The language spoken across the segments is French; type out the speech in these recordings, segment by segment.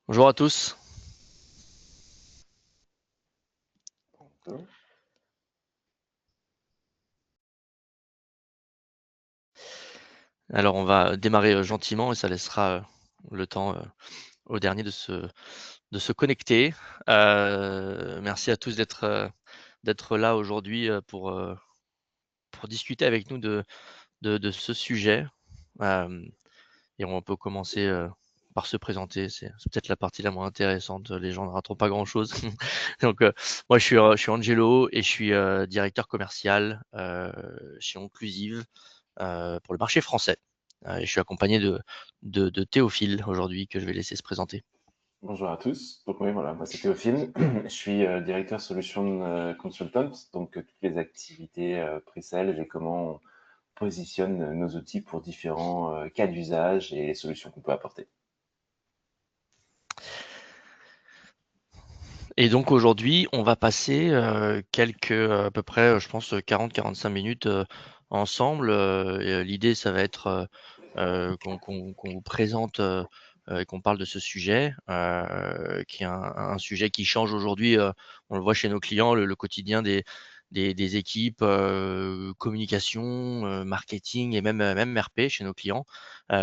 Bonjour à tous. Alors on va démarrer gentiment et ça laissera le temps au dernier de se connecter. Merci à tous d'être là aujourd'hui pour discuter avec nous de ce sujet. Euh, et on peut commencer par se présenter. C'est peut-être la partie la moins intéressante. Les gens ne rateront pas grand-chose. Donc moi je suis Angelo et je suis directeur commercial chez Onclusive. Pour le marché français. Et je suis accompagné de Théophile aujourd'hui que je vais laisser se présenter. Bonjour à tous. Donc oui, voilà, moi c'est Théophile. Je suis directeur solution consultant, donc toutes les activités pre-sales et comment on positionne nos outils pour différents cas d'usage et les solutions qu'on peut apporter. Et donc aujourd'hui, on va passer à peu près, je pense, 40-45 minutes ensemble. L'idée, ça va être qu'on vous présente et qu'on parle de ce sujet, qui est un sujet qui change aujourd'hui. On le voit chez nos clients, le quotidien des équipes communication, marketing et même RP chez nos clients,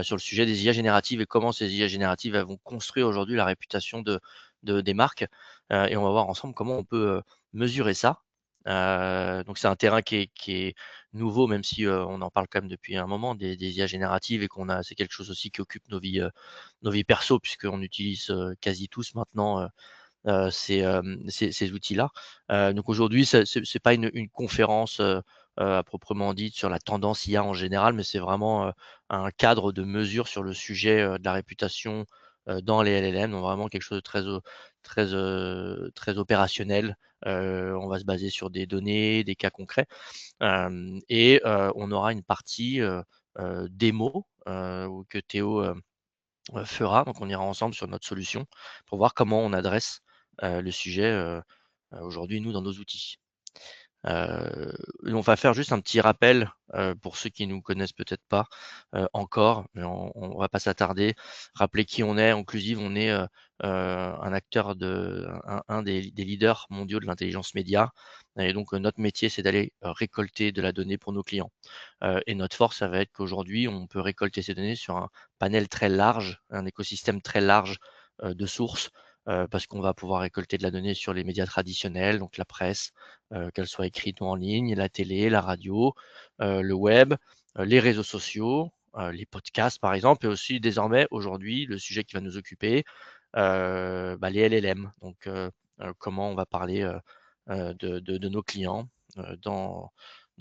sur le sujet des IA génératives et comment ces IA génératives elles vont construire aujourd'hui la réputation des marques. Et on va voir ensemble comment on peut mesurer ça. Donc c'est un terrain qui est nouveau, même si on en parle quand même depuis un moment des IA génératives et c'est quelque chose aussi qui occupe nos vies perso puisqu'on utilise quasi tous maintenant ces outils-là. Donc aujourd'hui, c'est pas une conférence à proprement dite sur la tendance IA en général, mais c'est vraiment un cadre de mesure sur le sujet de la réputation dans les LLM, donc vraiment quelque chose de très opérationnel. On va se baser sur des données, des cas concrets, et on aura une partie démo que Théo fera. Donc on ira ensemble sur notre solution pour voir comment on adresse le sujet aujourd'hui, nous, dans nos outils. On va faire juste un petit rappel pour ceux qui nous connaissent peut-être pas encore, mais on va pas s'attarder. Rappeler qui on est. Onclusive, on est un acteur un des leaders mondiaux de l'intelligence média. Et donc notre métier, c'est d'aller récolter de la donnée pour nos clients. Et notre force, ça va être qu'aujourd'hui, on peut récolter ces données sur un panel très large, un écosystème très large de sources, parce qu'on va pouvoir récolter de la donnée sur les médias traditionnels, donc la presse, qu'elle soit écrite ou en ligne, la télé, la radio, le web, les réseaux sociaux, les podcasts par exemple, et aussi désormais aujourd'hui le sujet qui va nous occuper, les LLM. Donc comment on va parler de nos clients dans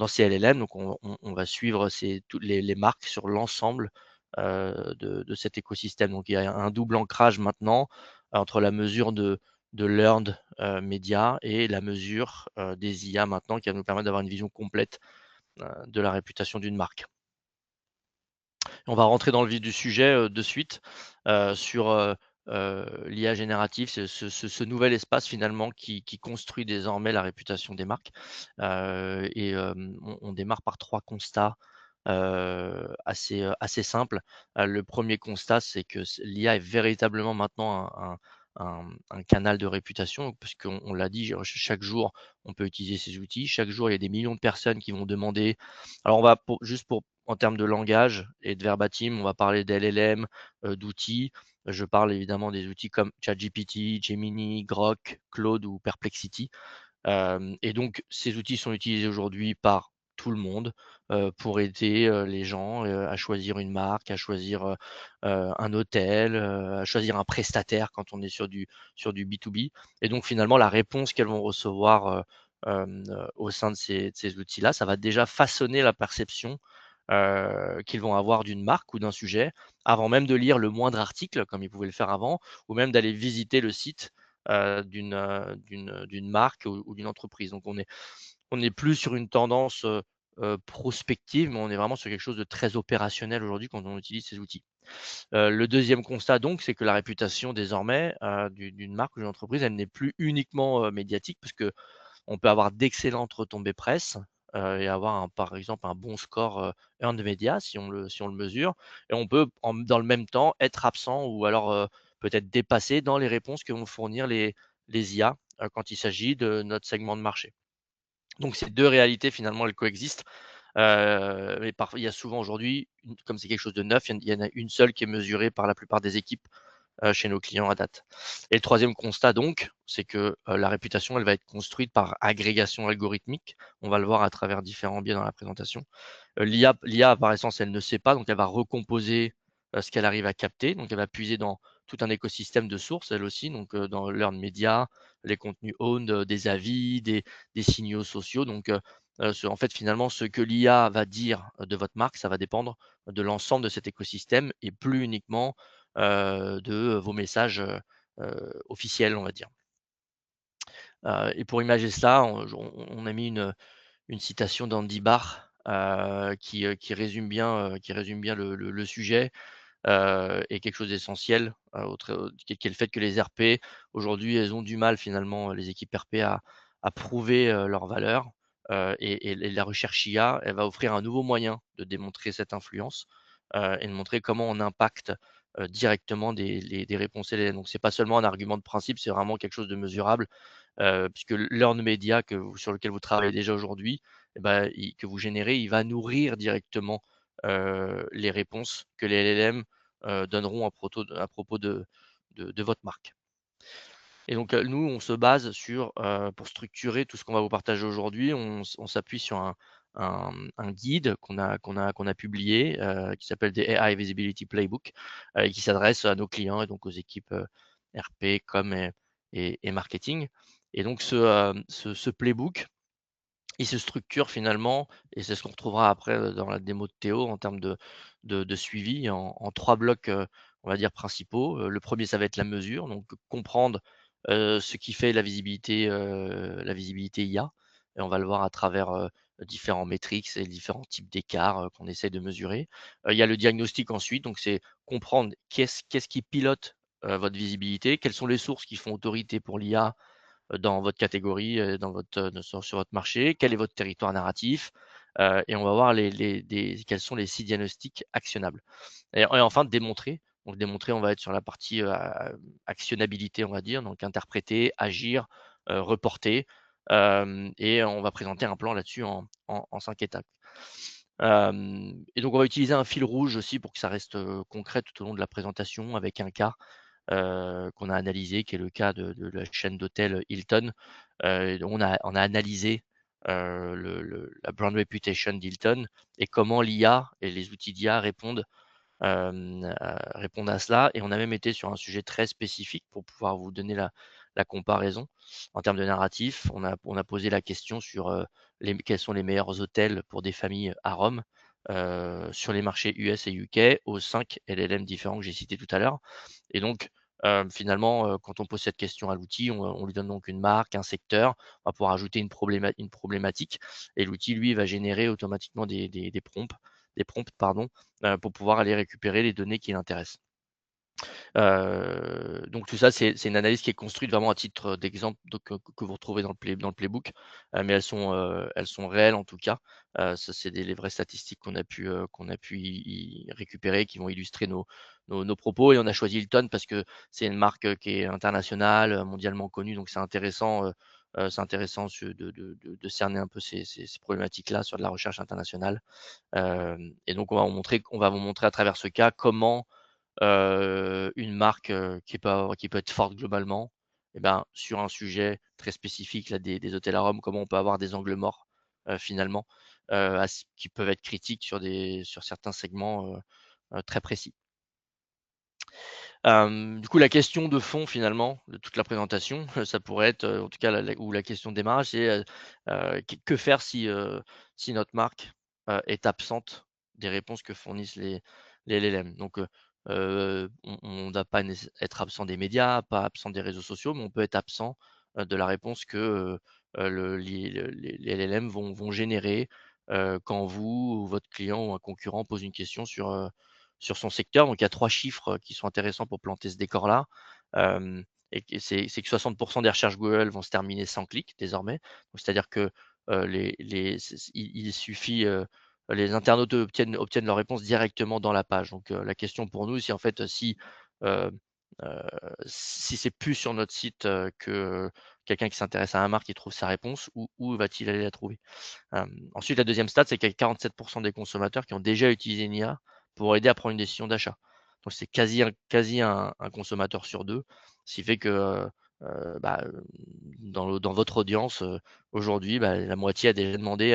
ces LLM. Donc on va suivre toutes les marques sur l'ensemble de cet écosystème. Donc il y a un double ancrage maintenant entre la mesure de l'earned media et la mesure des IA maintenant qui va nous permettre d'avoir une vision complète de la réputation d'une marque. On va rentrer dans le vif du sujet de suite sur l'IA générative, c'est ce nouvel espace finalement qui construit désormais la réputation des marques. On démarre par 3 constats assez simples. Le premier constat, c'est que l'IA est véritablement maintenant un canal de réputation, puisqu'on on l'a dit, chaque jour, on peut utiliser ces outils. Chaque jour, il y a des millions de personnes qui vont demander. Alors on va juste pour en termes de langage et de verbatim, on va parler d'LLM, d'outils. Je parle évidemment des outils comme ChatGPT, Gemini, Grok, Claude ou Perplexity. Et donc ces outils sont utilisés aujourd'hui par tout le monde pour aider les gens à choisir une marque, à choisir un hôtel, à choisir un prestataire quand on est sur du B2B. Et donc finalement, la réponse qu'elles vont recevoir au sein de ces outils-là, ça va déjà façonner la perception qu'ils vont avoir d'une marque ou d'un sujet avant même de lire le moindre article, comme ils pouvaient le faire avant, ou même d'aller visiter le site d'une marque ou d'une entreprise. Donc on est plus sur une tendance prospective, mais on est vraiment sur quelque chose de très opérationnel aujourd'hui quand on utilise ces outils. Le deuxième constat donc, c'est que la réputation désormais d'une marque ou d'une entreprise, elle n'est plus uniquement médiatique, parce que on peut avoir d'excellentes retombées presse et avoir par exemple un bon score earned media si on le mesure. Et on peut dans le même temps être absent ou alors peut-être dépassé dans les réponses que vont fournir les IA, quand il s'agit de notre segment de marché. Donc ces 2 réalités finalement, elles coexistent, mais parfois il y a souvent aujourd'hui, comme c'est quelque chose de neuf, il y en a une seule qui est mesurée par la plupart des équipes, chez nos clients à date. Et le troisième constat donc, c'est que, la réputation, elle va être construite par agrégation algorithmique. On va le voir à travers différents biais dans la présentation. L'IA par essence, elle ne sait pas, donc elle va recomposer, ce qu'elle arrive à capter. Donc elle va puiser dans tout un écosystème de sources, elle aussi, donc dans l'earned media, les contenus owned, des avis, des signaux sociaux. Donc en fait, finalement, ce que l'IA va dire de votre marque, ça va dépendre de l'ensemble de cet écosystème et plus uniquement, de vos messages, officiels, on va dire. Et pour imager cela, on a mis une citation d'Andy Barr, qui résume bien le sujet, et quelque chose d'essentiel, qui est le fait que les RP, aujourd'hui, elles ont du mal finalement, les équipes RP à prouver, leur valeur, et la recherche IA, elle va offrir un nouveau moyen de démontrer cette influence, et de montrer comment on impacte, directement des réponses LLM. Donc c'est pas seulement un argument de principe, c'est vraiment quelque chose de mesurable, puisque l'earned media sur lequel vous travaillez déjà aujourd'hui, et bah, que vous générez, il va nourrir directement, les réponses que les LLM, donneront à propos de votre marque. Et donc, nous, on se base sur, pour structurer tout ce qu'on va vous partager aujourd'hui, on s'appuie sur un guide qu'on a publié, qui s'appelle The AI Visibility Playbook, et qui s'adresse à nos clients et donc aux équipes, RP, com et marketing. Et donc ce playbook, il se structure finalement, et c'est ce qu'on retrouvera après, dans la démo de Théo en termes de suivi en 3 blocs, on va dire principaux. Le 1er, ça va être la mesure, donc comprendre, ce qui fait la visibilité IA, et on va le voir à travers, différents métriques et différents types d'écarts, qu'on essaie de mesurer. Il y a le diagnostic ensuite, donc c'est comprendre qu'est-ce qui pilote, votre visibilité? Quelles sont les sources qui font autorité pour l'IA dans votre catégorie, dans sur votre marché, quel est votre territoire narratif, et on va voir quels sont les 6 diagnostics actionnables. Et enfin démontrer. Donc démontrer, on va être sur la partie, actionnabilité, on va dire, donc interpréter, agir, reporter, et on va présenter un plan là-dessus en 5 étapes. Et donc on va utiliser un fil rouge aussi pour que ça reste, concret tout au long de la présentation avec un cas, qu'on a analysé, qui est le cas de la chaîne d'hôtels Hilton. On a analysé, la brand reputation d'Hilton et comment l'IA et les outils d'IA répondent à cela. Et on a même été sur un sujet très spécifique pour pouvoir vous donner la comparaison. En termes de narratif, on a posé la question sur, quels sont les meilleurs hôtels pour des familles à Rome, sur les marchés US et UK, aux 5 LLM différents que j'ai cités tout à l'heure. Et donc, finalement, quand on pose cette question à l'outil, on lui donne donc une marque, un secteur, on va pouvoir ajouter une problématique, et l'outil, lui, va générer automatiquement des prompts, pardon, pour pouvoir aller récupérer les données qui l'intéressent. Donc tout ça, c'est une analyse qui est construite vraiment à titre d'exemple, donc que vous retrouvez dans le playbook, mais elles sont réelles en tout cas. Ça, c'est les vraies statistiques qu'on a pu y récupérer, qui vont illustrer nos propos. Et on a choisi Hilton parce que c'est une marque, qui est internationale, mondialement connue, donc c'est intéressant de cerner un peu ces problématiques-là sur de la recherche internationale. Et donc on va vous montrer à travers ce cas comment, une marque, qui peut être forte globalement, et ben, sur un sujet très spécifique là des hôtels à Rome, comment on peut avoir des angles morts, finalement, qui peuvent être critiques sur certains segments, très précis. Du coup, la question de fond finalement de toute la présentation, ça pourrait être, en tout cas la question de démarrage, c'est, que faire si notre marque, est absente des réponses que fournissent les LLM? Donc, on ne doit pas être absent des médias, pas absent des réseaux sociaux, mais on peut être absent, de la réponse que, les LLM vont générer, quand vous ou votre client ou un concurrent pose une question sur son secteur. Donc il y a 3 chiffres, qui sont intéressants pour planter ce décor-là. Hem Et c'est que 60 des recherches Google vont se terminer sans clic désormais. Donc c'est-à-dire que, les c c il suffit, les internautes obtiennent leur réponse directement dans la page. Donc la question pour nous, c'est en fait, si, heu, si c'est plus sur notre site, que quelqu'un qui s'intéresse à un marque, il trouve sa réponse, où va-t-il aller la trouver? Ensuite, la deuxième stat, c'est qu'il y a 47 des consommateurs qui ont déjà utilisé une IA pour aider à prendre une décision d'achat. Donc c'est quasi un consommateur sur 2, ce qui fait que, bah, dans votre audience, aujourd'hui, bah, la moitié a déjà demandé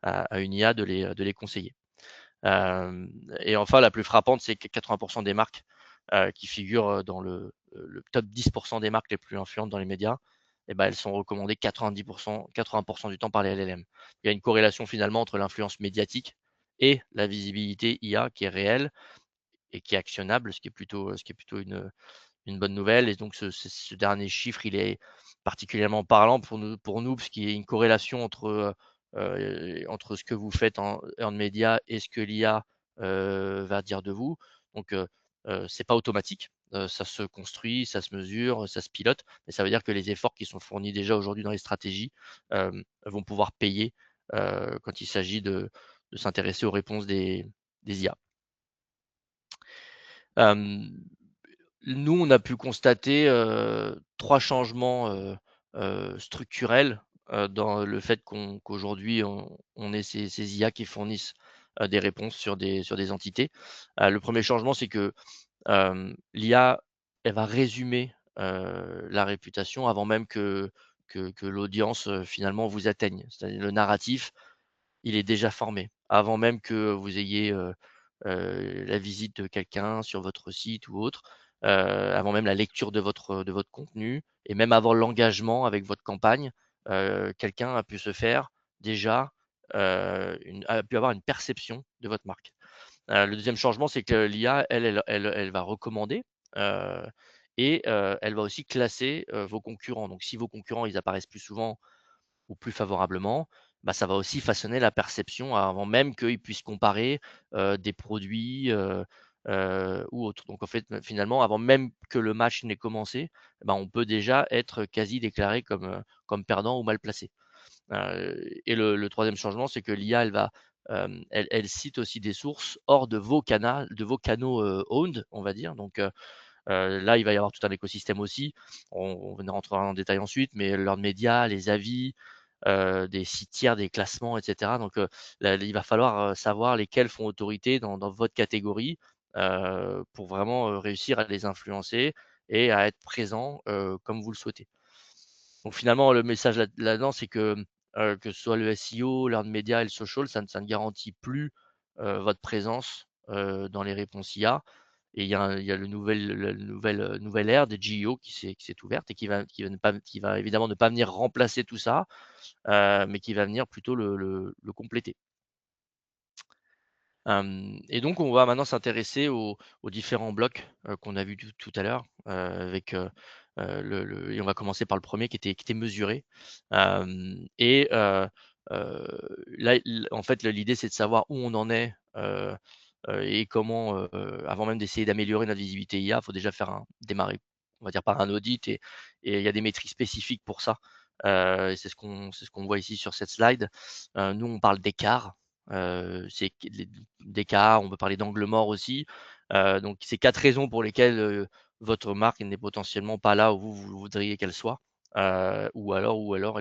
à une IA de les conseiller. Hem et enfin, la plus frappante, c'est que 80 des marques, qui figurent, dans le top 10 des marques les plus influentes dans les médias, et ben elles sont recommandées 80 du temps par les LLM. Il y a une corrélation finalement entre l'influence médiatique et la visibilité IA qui est réelle et qui est actionnable, ce qui est plutôt une bonne nouvelle. Et donc ce dernier chiffre, il est particulièrement parlant pour nous parce qu'il y a une corrélation entre ce que vous faites en earned media et ce que l'IA, va dire de vous. Donc c'est pas automatique, ça se construit, ça se mesure, ça se pilote, mais ça veut dire que les efforts qui sont fournis déjà aujourd'hui dans les stratégies, vont pouvoir payer, quand il s'agit de s'intéresser aux réponses des IA. Hem Nous, on a pu constater, 3 changements, structurels, dans le fait qu'aujourd'hui on ait ces IA qui fournissent, des réponses sur des entités. Le premier changement, c'est que, l'IA, elle va résumer, la réputation avant même que l'audience, finalement vous atteigne. C'est-à-dire le narratif, il est déjà formé. Avant même que vous ayez, la visite de quelqu'un sur votre site ou autre, avant même la lecture de votre contenu et même avant l'engagement avec votre campagne, quelqu'un a pu se faire déjà, a pu avoir une perception de votre marque. Le deuxième changement, c'est que l'IA, elle va recommander, heu elle va aussi classer, vos concurrents. Donc si vos concurrents, ils apparaissent plus souvent ou plus favorablement, bah, ça va aussi façonner la perception avant même qu'ils puissent comparer, des produits, ou autres. Donc en fait, finalement, avant même que le match n'ait commencé, bah, on peut déjà être quasi déclaré comme perdant ou mal placé. Et le 3e changement, c'est que l'IA, elle cite aussi des sources hors de vos canaux, owned, on va dire. Donc là, il va y avoir tout un écosystème aussi. On rentrera en détail ensuite, mais leurs médias, les avis, des sites tiers, des classements, et cetera. Donc là, il va falloir, savoir lesquels font autorité dans votre catégorie, pour vraiment, réussir à les influencer et à être présent, comme vous le souhaitez. Donc finalement, le message là-dedans, c'est que ce soit le SEO, l'earned media et le social, ça ne garantit plus, votre présence, dans les réponses IA. Et il y a nouvelle ère des GEO qui s'est ouverte et qui va évidemment ne pas venir remplacer tout ça, mais qui va venir plutôt le compléter. Et donc on va maintenant s'intéresser aux différents blocs, qu'on a vus tout à l'heure, avec, et on va commencer par le premier qui était mesuré. Là, en fait, l'idée, c'est de savoir où on en est, et comment, avant même d'essayer d'améliorer notre visibilité IA, il faut déjà démarrer, on va dire, par un audit, et il y a des métriques spécifiques pour ça. Et c'est ce qu'on voit ici sur cette slide. Nous, on parle d'écart, c'est q les d'écart, on peut parler d'angle mort aussi. Donc c'est 4 raisons pour lesquelles, votre marque n'est potentiellement pas là où vous voudriez qu'elle soit, ou alors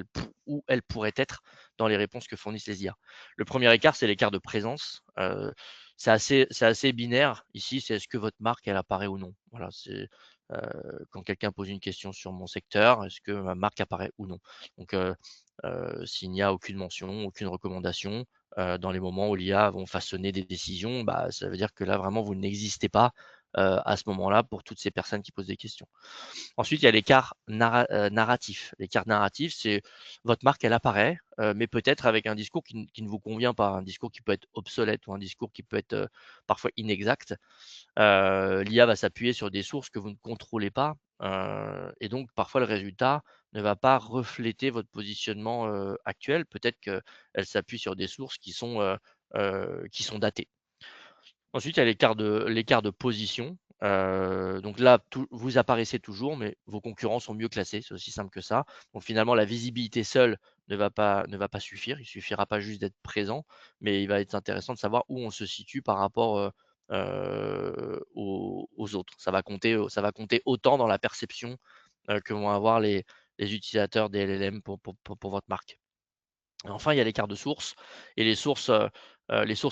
elle pourrait être dans les réponses que fournissent les IA. Le premier écart, c'est l'écart de présence. C'est assez binaire ici, c'est est-ce que votre marque, elle apparaît ou non? Voilà, quand quelqu'un pose une question sur mon secteur, est-ce que ma marque apparaît ou non? Donc s'il n'y a aucune mention, aucune recommandation, dans les moments où l'IA vont façonner des décisions, bah, ça veut dire que là, vraiment, vous n'existez pas, à ce moment-là pour toutes ces personnes qui posent des questions. Ensuite, il y a l'écart narratif. L'écart narratif, c'est votre marque, elle apparaît, mais peut-être avec un discours qui ne vous convient pas, un discours qui peut être obsolète ou un discours qui peut être, parfois inexact. L'IA va s'appuyer sur des sources que vous ne contrôlez pas, et donc parfois le résultat ne va pas refléter votre positionnement, actuel. Peut-être qu'elle s'appuie sur des sources qui sont datées. Ensuite, il y a l'écart de position. Donc là, vous apparaissez toujours, mais vos concurrents sont mieux classés, c'est aussi simple que ça. Donc finalement, la visibilité seule ne va pas suffire. Il suffira pas juste d'être présent, mais il va être intéressant de savoir où on se situe par rapport, aux autres. Ça va compter autant dans la perception que vont avoir les utilisateurs des LLM pour votre marque. Et enfin, il y a l'écart de source et les sources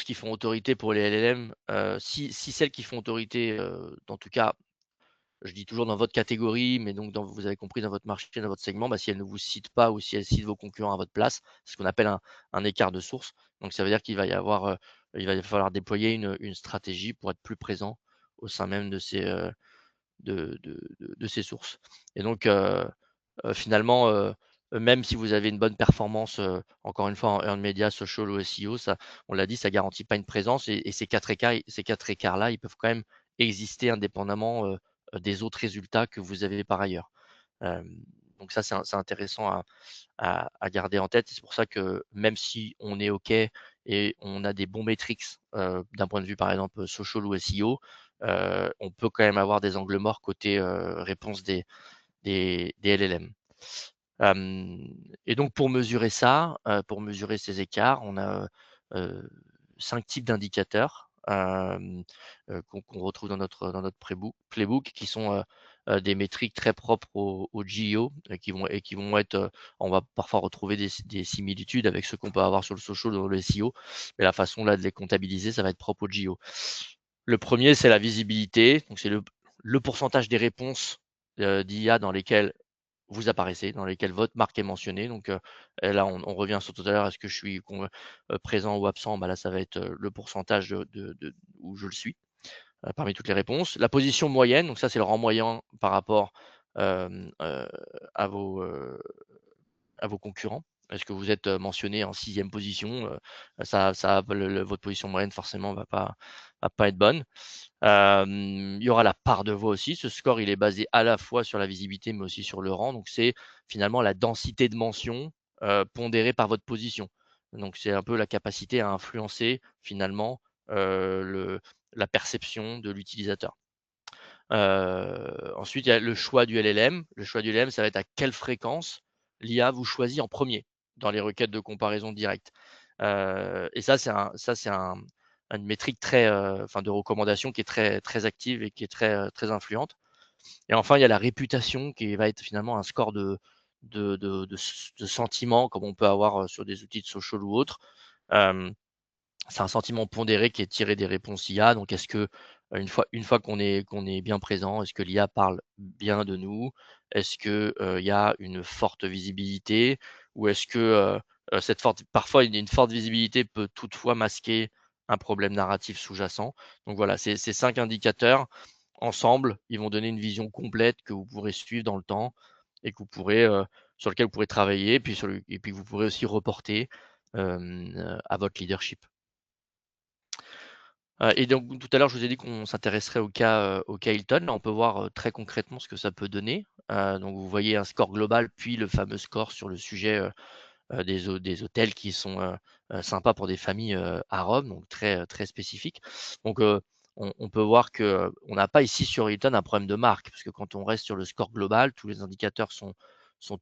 qui font autorité pour les LLM, si celles qui font autorité, en tout cas, je dis toujours dans votre catégorie, mais donc vous avez compris, dans votre marché, dans votre segment, bah, si elles ne vous citent pas ou si elles citent vos concurrents à votre place, c'est ce qu'on appelle un écart de source. Donc ça veut dire il va falloir déployer une stratégie pour être plus présent au sein même de ces sources. Et donc, finalement, même si vous avez une bonne performance, encore une fois en earned media, social ou SEO, ça, on l'a dit, ça garantit pas une présence et ces 4 écarts-là, ils peuvent quand même exister indépendamment, des autres résultats que vous avez par ailleurs. Hem, donc ça, c'est intéressant à garder en tête. C'est pour ça que même si on est OK et on a des bons metrics, d'un point de vue, par exemple, social ou SEO, on peut quand même avoir des angles morts côté, réponse des LLM. Et donc pour mesurer ça, pour mesurer ces écarts, on a, 5 types d'indicateurs, qu'on retrouve dans notre playbook qui sont, des métriques très propres au GEO qui vont être, on va parfois retrouver des similitudes avec ce qu'on peut avoir sur le social ou le SEO, mais la façon là de les comptabiliser, ça va être propre au GEO. Le premier, c'est la visibilité, donc c'est le pourcentage des réponses, d'IA dans lesquelles vous apparaissez, dans lesquels votre marque est mentionnée. Donc, et là, on revient sur tout à l'heure, est-ce que je suis présent ou absent? Bah là, ça va être le pourcentage de où je le suis parmi toutes les réponses. La position moyenne, donc ça, c'est le rang moyen par rapport à à vos concurrents. Est-ce que vous êtes mentionné en sixième position? Votre position moyenne, forcément, va pas être bonne. Il y aura la part de voix aussi. Ce score, il est basé à la fois sur la visibilité, mais aussi sur le rang. Donc, c'est finalement la densité de mentions pondérée par votre position. Donc, c'est un peu la capacité à influencer finalement la perception de l'utilisateur. Ensuite, il y a le choix du LLM. Le choix du LLM, ça va être à quelle fréquence l'IA vous choisit en premier dans les requêtes de comparaison directe. Et ça, c'est une métrique très, enfin, de recommandation qui est très active et qui est très influente. Et enfin, il y a la réputation qui va être finalement un score de sentiment comme on peut avoir sur des outils de social ou autres. Euh, c'est un sentiment pondéré qui est tiré des réponses IA. Donc, est-ce que une fois qu'on est bien présent, est-ce que l'IA parle bien de nous? Est-ce que il y a une forte visibilité? Ou est-ce que parfois une forte visibilité peut toutefois masquer un problème narratif sous-jacent? Donc voilà, ces 5 indicateurs ensemble, ils vont donner une vision complète que vous pourrez suivre dans le temps et que vous pourrez, sur lequel vous pourrez travailler, et puis vous pourrez aussi reporter à votre leadership. Et donc tout à l'heure, je vous ai dit qu'on s'intéresserait au cas Hilton. Là, on peut voir, très concrètement ce que ça peut donner. Donc vous voyez un score global, puis le fameux score sur le sujet, des hôtels qui sont, sympas pour des familles, à Rome, donc très spécifique. Donc, on peut voir que, on n'a pas ici sur Hilton un problème de marque, parce que quand on reste sur le score global, tous les indicateurs sont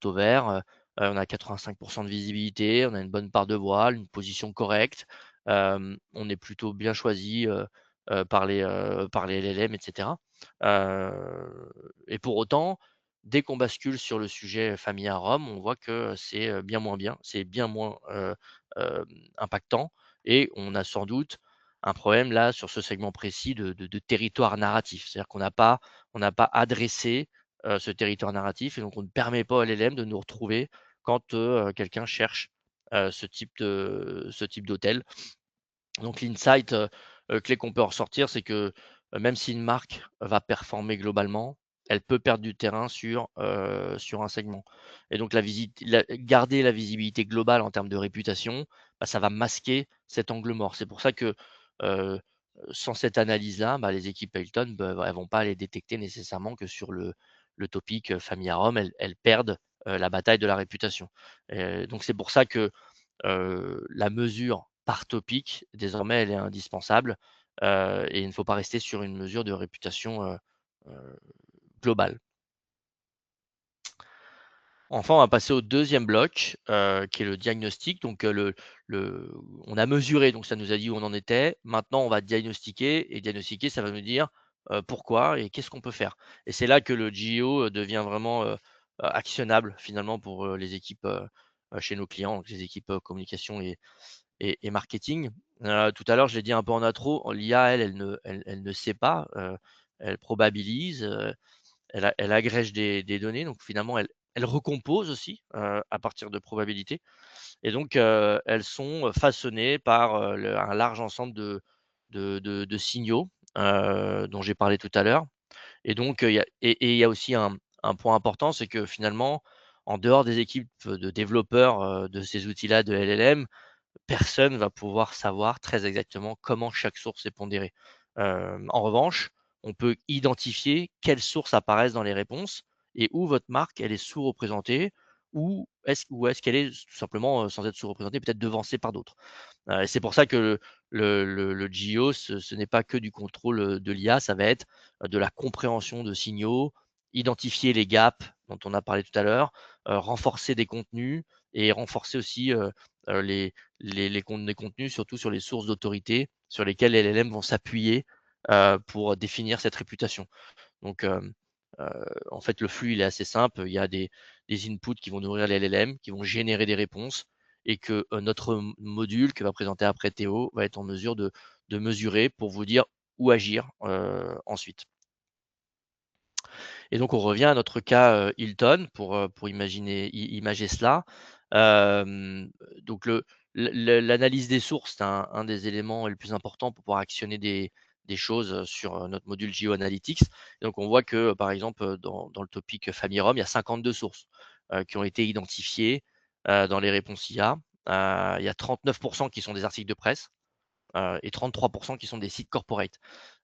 au vert, on a 85 de visibilité, on a une bonne part de voile, une position correcte, on est plutôt bien choisi, par les LLM et cetera. Et pour autant, dès qu'on bascule sur le sujet famille à Rome, on voit que c'est, bien moins bien, c'est bien moins, impactant et on a sans doute un problème là sur ce segment précis de territoire narratif. C'est-à-dire on n'a pas adressé, ce territoire narratif et donc on ne permet pas à LLM de nous retrouver quand, quelqu'un cherche, ce type d'hôtel. Donc l'insight, clé qu'on peut en ressortir, c'est que, même si une marque va performer globalement, elle peut perdre du terrain sur un segment. Et donc garder la visibilité globale en termes de réputation, bah, ça va masquer cet angle mort. C'est pour ça que, heu, sans cette analyse-là, bah, les équipes Hilton, elles vont pas aller détecter nécessairement que sur le topic, famille à Rome, elles perdent, la bataille de la réputation. Donc c'est pour ça que la mesure par topic, désormais, elle est indispensable, et il ne faut pas rester sur une mesure de réputation, heu, globale. Enfin, on va passer au deuxième bloc, qui est le diagnostic. Donc, on a mesuré, donc ça nous a dit où on en était. Maintenant, on va diagnostiquer et diagnostiquer, ça va nous dire, pourquoi et qu'est-ce qu'on peut faire? Et c'est là que le GEO devient vraiment, actionnable finalement pour, les équipes, chez nos clients, donc les équipes, communication et marketing. Tout à l'heure, je l'ai dit un peu en intro, l'IA, elle ne sait pas, elle probabilise, elle agrège des données, donc finalement elle recompose aussi, à partir de probabilités et donc elles sont façonnées par, un large ensemble de signaux, dont j'ai parlé tout à l'heure et donc il y a aussi un point important, c'est que finalement, en dehors des équipes de développeurs, de ces outils-là de LLM, personne va pouvoir savoir très exactement comment chaque source est pondérée. En revanche, on peut identifier quelles sources apparaissent dans les réponses et où votre marque, elle est sous-représentée ou est-ce qu'elle est tout simplement, sans être sous-représentée, peut-être devancée par d'autres. Et c'est pour ça que le GEO, ce n'est pas que du contrôle, de l'IA, ça va être, de la compréhension de signaux, identifier les gaps dont on a parlé tout à l'heure, renforcer des contenus et renforcer aussi, les contenus, surtout sur les sources d'autorité sur lesquelles les LLM vont s'appuyer, pour définir cette réputation. Donc, en fait, le flux, il est assez simple. Il y a des inputs qui vont nourrir les LLM, qui vont générer des réponses et que, notre module que va présenter après Théo va être en mesure de mesurer pour vous dire où agir, ensuite. Et donc on revient à notre cas, Hilton pour imager cela. Donc l'analyse des sources, c'est un des éléments les plus importants pour pouvoir actionner des choses, sur, notre module GeoAnalytics. Et donc on voit que, par exemple, dans le topic Family-Rom, il y a 52 sources, qui ont été identifiées, dans les réponses IA. Il y a 39 qui sont des articles de presse, et 33 qui sont des sites corporate.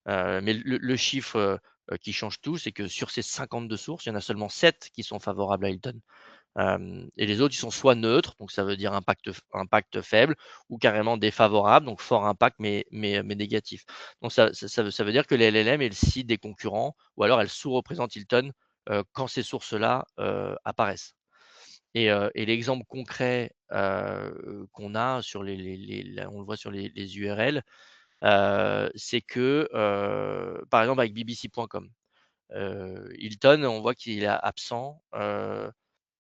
Mais le chiffre, qui change tout, c'est que sur ces 52 sources, il y en a seulement 7 qui sont favorables à Hilton. Et les autres, ils sont soit neutres, donc ça veut dire impact faible, ou carrément défavorable, donc fort impact mais négatif. Donc ça veut dire que les LLM, elles citent des concurrents ou alors elles sous-représentent Hilton, quand ces sources-là, apparaissent. Et l'exemple concret, qu'on a sur là, on le voit sur les URL, c'est que, par exemple avec BBC.com, Hilton, on voit qu'il est absent,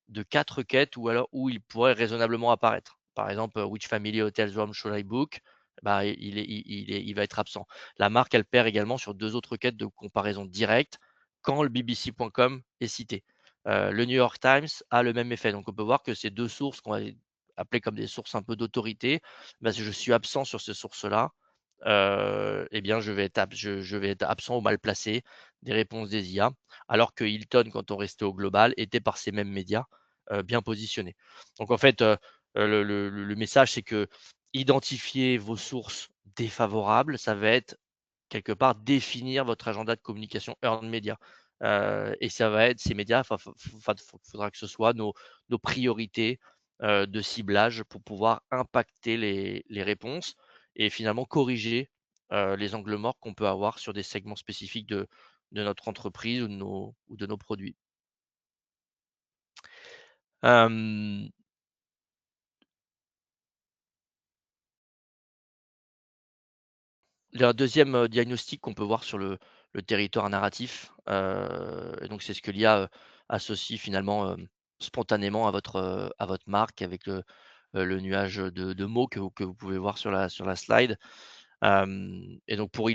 de 4 requêtes ou alors où il pourrait raisonnablement apparaître. Par exemple, Which family hotels room should I book? Bah, il va être absent. La marque, elle perd également sur 2 autres requêtes de comparaison directe quand le BBC.com est cité. Le New York Times a le même effet. Donc on peut voir que ces 2 sources qu'on va appeler comme des sources un peu d'autorité, bah, si je suis absent sur ces sources-là, eh bien je vais être absent ou mal placé des réponses des IA. Alors que Hilton, quand on restait au global, était par ces mêmes médias, bien positionné. Donc en fait, le message, c'est que identifier vos sources défavorables, ça va être quelque part définir votre agenda de communication earned media. Et ça va être ces médias, faudra que ce soit nos priorités, de ciblage pour pouvoir impacter les réponses et finalement corriger, les angles morts qu'on peut avoir sur des segments spécifiques de notre entreprise ou de nos produits. Hem, le deuxième diagnostic qu'on peut voir sur le territoire narratif, et donc c'est ce que l'IA, associe finalement, spontanément à votre marque avec le nuage de mots que vous pouvez voir sur la slide. Et donc pour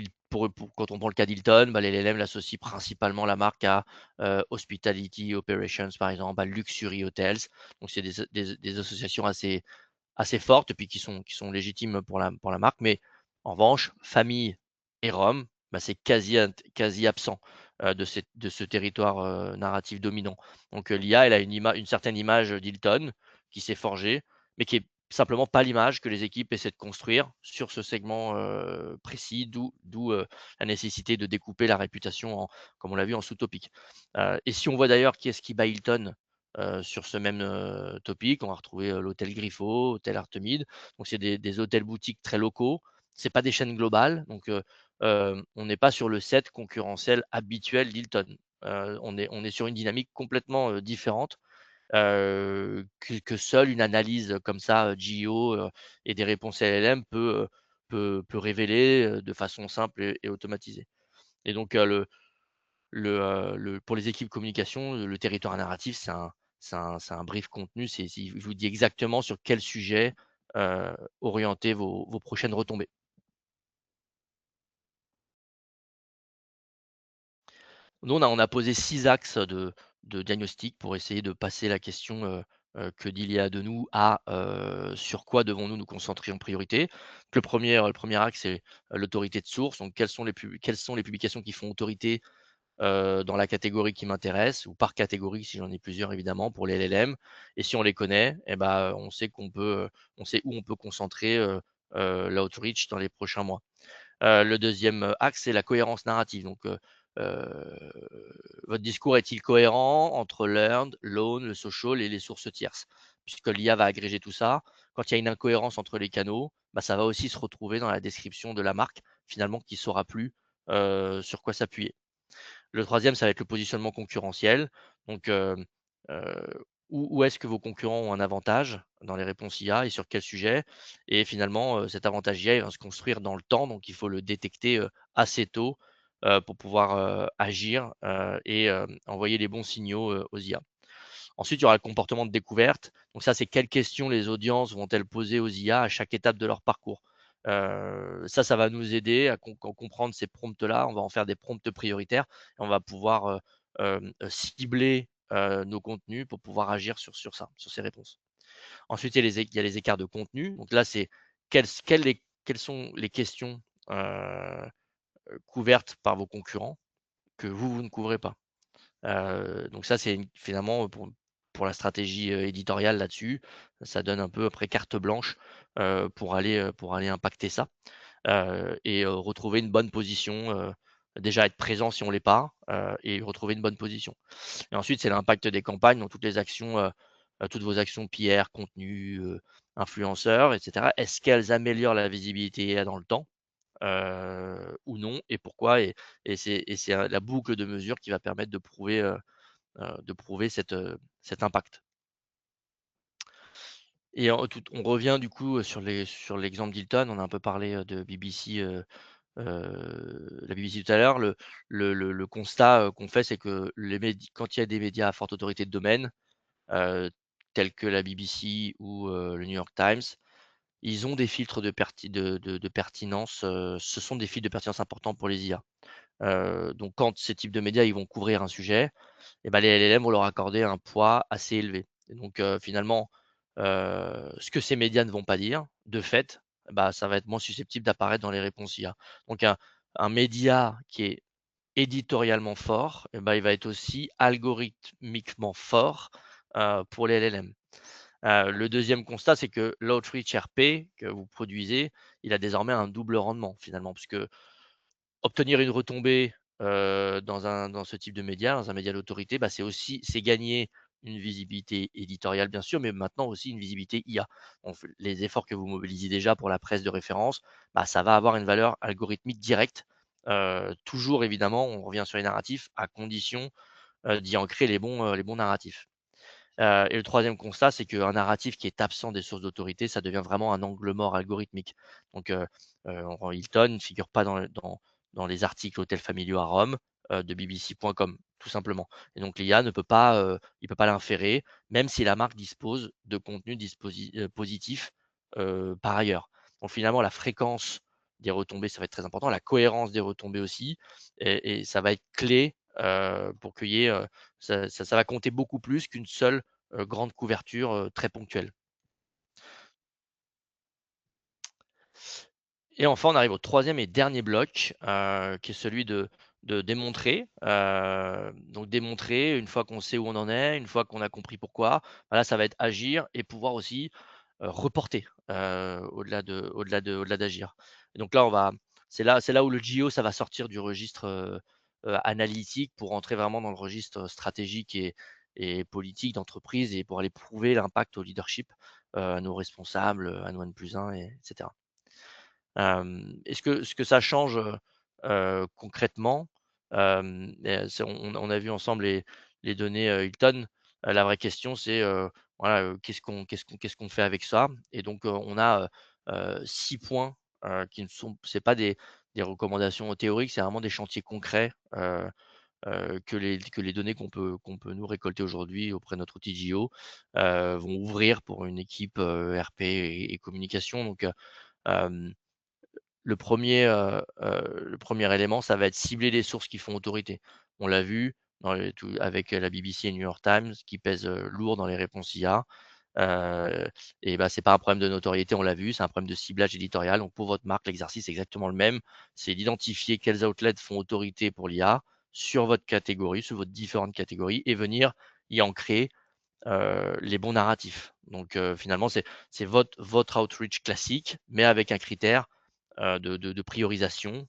quand on prend le cas d'Hilton, bah, les LLM l'associent principalement la marque à, Hospitality Operations par exemple, à Luxury Hotels. Donc c'est des associations assez fortes et puis qui sont légitimes pour la marque. Mais en revanche, famille et Rome, bah, c'est quasi absent, de ce territoire, narratif dominant. Donc, l'IA, elle a une certaine image d'Hilton qui s'est forgée, mais qui est simplement pas l'image que les équipes essaient de construire sur ce segment, précis, d'où, la nécessité de découper la réputation en, comme on l'a vu, en sous-topics. Et si on voit d'ailleurs qui est-ce qui bat Hilton, sur ce même, topic, on va retrouver, l'hôtel Griffo, hôtel Artemide. Donc c'est des hôtels boutiques très locaux. C'est pas des chaînes globales, donc on n'est pas sur le set concurrentiel habituel d'Hilton. On est sur une dynamique complètement, différente que seule une analyse comme ça, GIO, et des réponses LLM peut révéler, de façon simple et automatisée. Et donc, pour les équipes communication, le territoire narratif, c'est un brief contenu. Il vous dit exactement sur quel sujet, orienter vos prochaines retombées. Nous, on a posé 6 axes de diagnostic pour essayer de passer la question, que dit l'IA de nous à, sur quoi devons-nous nous concentrer en priorité. Le premier axe, c'est, l'autorité de source. Donc quelles sont les publications qui font autorité, dans la catégorie qui m'intéresse, ou par catégorie si j'en ai plusieurs évidemment pour les LLM. Et si on les connaît, et ben, on sait où on peut concentrer, l'outreach dans les prochains mois. Le deuxième axe, c'est la cohérence narrative. Donc, heu, votre discours est-il cohérent entre l'earned, l'owned, le social et les sources tierces? Puisque l'IA va agréger tout ça. Quand il y a une incohérence entre les canaux, bah, ça va aussi se retrouver dans la description de la marque, finalement, qui ne saura plus, sur quoi s'appuyer. Le troisième, ça va être le positionnement concurrentiel. Donc, où est-ce que vos concurrents ont un avantage dans les réponses IA et sur quel sujet? Et finalement, cet avantage IA, il va se construire dans le temps, donc il faut le détecter, assez tôt, pour pouvoir, agir, et envoyer les bons signaux, aux IA. Ensuite, il y aura le comportement de découverte. Donc ça, c'est quelles questions les audiences vont-elles poser aux IA à chaque étape de leur parcours? Ça va nous aider à comprendre ces prompts-là. On va en faire des prompts prioritaires et on va pouvoir, cibler, nos contenus pour pouvoir agir sur ça, sur ces réponses. Ensuite, il y a les écarts de contenu. Donc là, c'est quelles sont les questions, couvertes par vos concurrents que vous ne couvrez pas? Donc ça, c'est finalement, pour la stratégie, éditoriale là-dessus, ça donne un peu après carte blanche, pour aller impacter ça, et retrouver une bonne position, déjà être présent si on l'est pas, et retrouver une bonne position. Et ensuite, c'est l'impact des campagnes, donc toutes vos actions PR, contenu, influenceurs et cetera. Est-ce qu'elles améliorent la visibilité dans le temps, ou non, et pourquoi? Et c'est la boucle de mesure qui va permettre de prouver cet impact. Et on revient du coup, sur l'exemple d'Hilton. On a un peu parlé, de BBC, la BBC tout à l'heure. Le constat, qu'on fait, c'est que quand il y a des médias à forte autorité de domaine, heu, tels que la BBC ou, le New York Times, ils ont des filtres de pertinence, ce sont des filtres de pertinence importants pour les IA. Donc quand ces types de médias, ils vont couvrir un sujet, et bah, les LLM vont leur accorder un poids assez élevé. Et donc, finalement, ce que ces médias ne vont pas dire, de fait, bah, ça va être moins susceptible d'apparaître dans les réponses IA. Donc un média qui est éditorialement fort, et bah, il va être aussi algorithmiquement fort, pour les LLM. Le deuxième constat, c'est que l'outreach RP que vous produisez, il a désormais un double rendement finalement, puisque obtenir une retombée, dans ce type de média, dans un média d'autorité, bah, c'est gagner une visibilité éditoriale bien sûr, mais maintenant aussi une visibilité IA. Donc les efforts que vous mobilisez déjà pour la presse de référence, bah, ça va avoir une valeur algorithmique directe. Toujours évidemment, on revient sur les narratifs, à condition, d'y ancrer les bons narratifs. Et le troisième constat, c'est qu'un narratif qui est absent des sources d'autorité, ça devient vraiment un angle mort algorithmique. Donc, Hilton ne figure pas dans les articles hôtels familiaux à Rome, de BBC.com, tout simplement. Et donc l'IA ne peut pas, il peut pas l'inférer, même si la marque dispose de contenus positifs, par ailleurs. Donc finalement, la fréquence des retombées, ça va être très important, la cohérence des retombées aussi, et ça va être clé, pour qu'il y ait, ça va compter beaucoup plus qu'une seule, grande couverture, très ponctuelle. Et enfin, on arrive au troisième et dernier bloc, qui est celui de démontrer. Donc démontrer, une fois qu'on sait où on en est, une fois qu'on a compris pourquoi, bah ça va être agir et pouvoir aussi, reporter, au-delà d'agir. Et donc là, c'est là où le GIO, ça va sortir du registre, analytique pour entrer vraiment dans le registre stratégique et politique d'entreprise, et pour aller prouver l'impact au leadership, à nos responsables, à nos N+1 et etc. Et ce que ça change, concrètement, c'est on a vu ensemble les données, Hilton. La vraie question, c'est, voilà, qu'est-ce qu'on fait avec ça? Et donc, on a, 6 points, qui ne sont c'est pas des recommandations théoriques, c'est vraiment des chantiers concrets, que les données qu'on peut nous récolter aujourd'hui auprès de notre outil JO, vont ouvrir pour une équipe, RP et communication. Donc, hem, le premier élément, ça va être cibler les sources qui font autorité. On l'a vu dans les tout avec la BBC et New York Times qui pèsent, lourd dans les réponses IA. Heu et bah, c'est pas un problème de notoriété, on l'a vu, c'est un problème de ciblage éditorial. Donc pour votre marque, l'exercice est exactement le même. C'est d'identifier quels outlets font autorité pour l'IA sur votre catégorie, sur vos différentes catégories et venir y ancrer, les bons narratifs. Donc finalement, c'est votre outreach classique, mais avec un critère, de priorisation,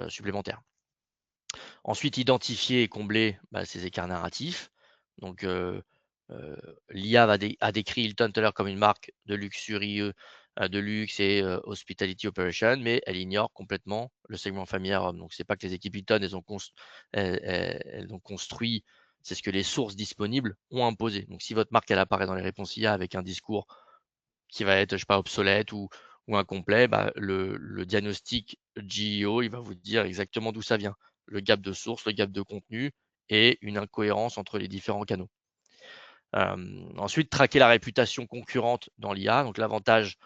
supplémentaire. Ensuite, identifier et combler, bah, ces écarts narratifs. Donc, l'IA a décrit Hilton tout à l'heure comme une marque de luxury, de luxe et hospitality operation, mais elle ignore complètement le segment familial homme. Donc c'est pas que les équipes Hilton, elles ont construit, c'est ce que les sources disponibles ont imposé. Donc si votre marque, elle apparaît dans les réponses IA avec un discours qui va être, je sais pas, obsolète ou incomplet, bah, le diagnostic GEO, il va vous dire exactement d'où ça vient. Le gap de source, le gap de contenu et une incohérence entre les différents canaux. Ensuite, traquer la réputation concurrente dans l'IA. Donc l'avantage,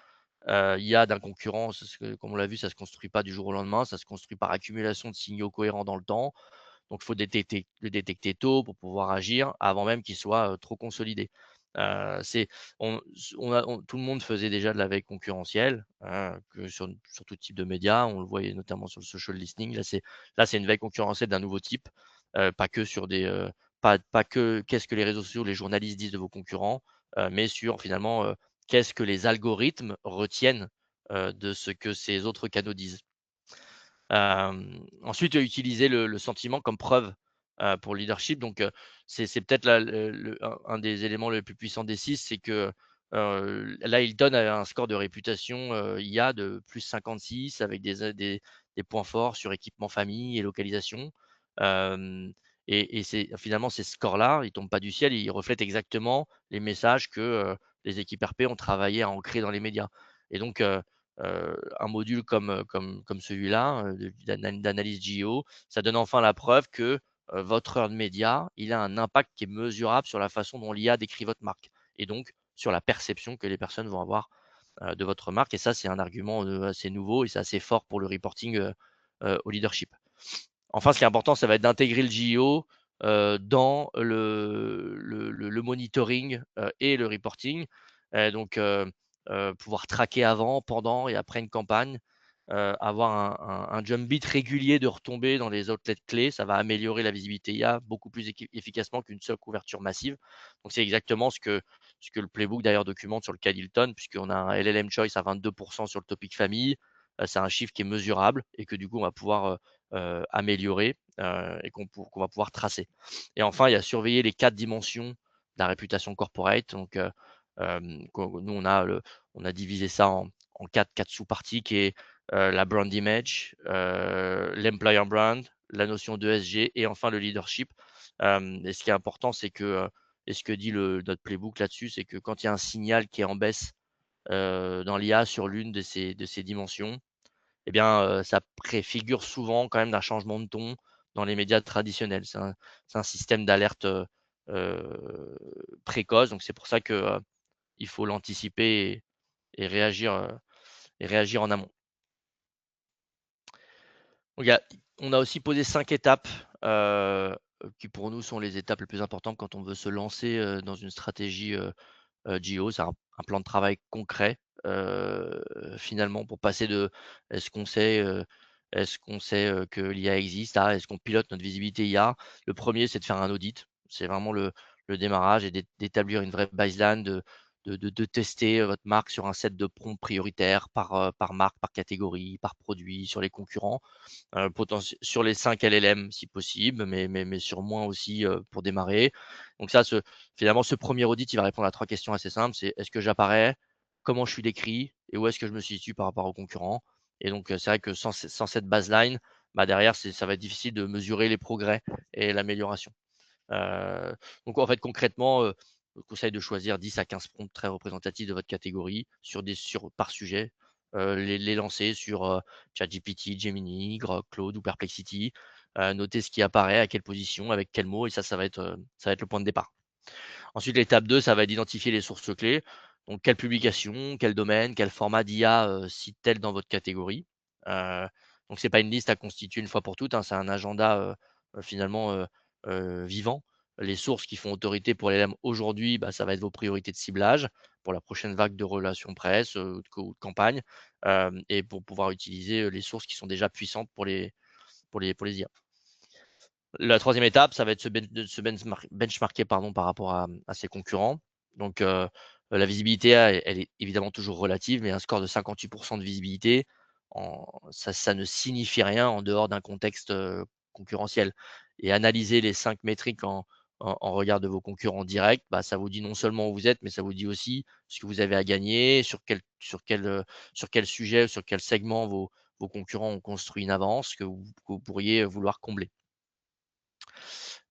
IA d'un concurrent, c'est ce que comme on l'a vu, ça se construit pas du jour au lendemain, ça se construit par accumulation de signaux cohérents dans le temps. Donc, il faut le détecter tôt pour pouvoir agir avant même qu'il soit, trop consolidé. C'est tout le monde faisait déjà de la veille concurrentielle, que sur tout type de médias. On le voyait notamment sur le social listening. Là, c'est une veille concurrentielle d'un nouveau type, pas que sur pas que qu'est-ce que les réseaux sociaux, les journalistes disent de vos concurrents, mais sur finalement, qu'est-ce que les algorithmes retiennent, de ce que ces autres canaux disent. Ensuite, utiliser le sentiment comme preuve, pour le leadership. Donc, c'est peut-être la le un des éléments les plus puissants des 6, c'est que, là, Hilton a un score de réputation, IA de +56 avec des points forts sur équipement famille et localisation. Hem et c'est finalement ces scores-là, ils tombent pas du ciel, ils reflètent exactement les messages que, les équipes RP ont travaillé à ancrer dans les médias et donc, un module comme celui-là, d'analyse JO, ça donne enfin la preuve que, votre earned media, il a un impact qui est mesurable sur la façon dont l'IA décrit votre marque et donc sur la perception que les personnes vont avoir, de votre marque et ça, c'est un argument, assez nouveau et c'est assez fort pour le reporting, au leadership. Enfin, ce qui est important, ça va être d'intégrer le JO, dans le monitoring, et le reporting. Donc, pouvoir traquer avant, pendant et après une campagne, avoir un jump beat régulier de retombées dans les outlets clés, ça va améliorer la visibilité IA beaucoup plus efficacement qu'une seule couverture massive. Donc c'est exactement ce que le playbook d'ailleurs documente sur le cas d'Hilton, puisqu'on a un LLM choice à 22 sur le topic famille. C'est un chiffre qui est mesurable et que du coup on va pouvoir, améliorer, et qu'on va pouvoir tracer. Et enfin, il y a surveiller les 4 dimensions de la réputation corporate. Donc, nous on a divisé ça en 4 sous-parties qui est, la brand image, l'employer brand, la notion d'ESG et enfin le leadership. Et ce qui est important, c'est que, et ce que dit notre playbook là-dessus, c'est que quand il y a un signal qui est en baisse, dans l'IA sur l'une de ces dimensions, eh bien, ça préfigure souvent quand même d'un changement de ton dans les médias traditionnels. C'est un système d'alerte, précoce, donc c'est pour ça que, il faut l'anticiper et réagir en amont. Donc on a aussi posé 5 étapes, qui pour nous sont les étapes les plus importantes quand on veut se lancer, dans une stratégie, JO. C'est un plan de travail concret, finalement pour passer de est-ce qu'on sait, que l'IA existe à est-ce qu'on pilote notre visibilité IA? Le premier, c'est de faire un audit. C'est vraiment le démarrage et d'établir une vraie baseline, de tester, votre marque sur un set de prompts prioritaires par marque, par catégorie, par produit, sur les concurrents. Sur les 5 LLM si possible, mais sur moins aussi, pour démarrer. Donc ça, finalement, ce premier audit, il va répondre à 3 questions assez simples. C'est: «Est-ce que j'apparais? Comment je suis décrit? Et où est-ce que je me situe par rapport aux concurrents?» Et donc, c'est vrai que sans cette baseline, bah, derrière, ça va être difficile de mesurer les progrès et l'amélioration. Donc en fait, concrètement, je vous conseille de choisir 10 à 15 prompts très représentatifs de votre catégorie par sujet, les lancer sur ChatGPT, Gemini, Grok, Claude ou Perplexity, noter ce qui apparaît, à quelle position, avec quel mot, et ça va être le point de départ. Ensuite, l'étape 2, ça va être d'identifier les sources clés. Donc, quelle publication, quel domaine, quel format d'IA cite-t-elle dans votre catégorie. Donc, c'est pas une liste à constituer une fois pour toutes, hein, c'est un agenda finalement vivant. Les sources qui font autorité pour LLM aujourd'hui, bah, ça va être vos priorités de ciblage pour la prochaine vague de relations presse ou de campagne, et pour pouvoir utiliser les sources qui sont déjà puissantes pour les IA. La troisième étape, ça va être de se benchmarker par rapport à ses concurrents. Donc, la visibilité, elle est évidemment toujours relative, mais un score de 58% de visibilité, ça ne signifie rien en dehors d'un contexte concurrentiel. Et analyser les 5 métriques en regard de vos concurrents directs, bah, ça vous dit non seulement où vous êtes, mais ça vous dit aussi ce que vous avez à gagner, sur quel sujet, sur quel segment vos concurrents ont construit une avance que vous pourriez vouloir combler.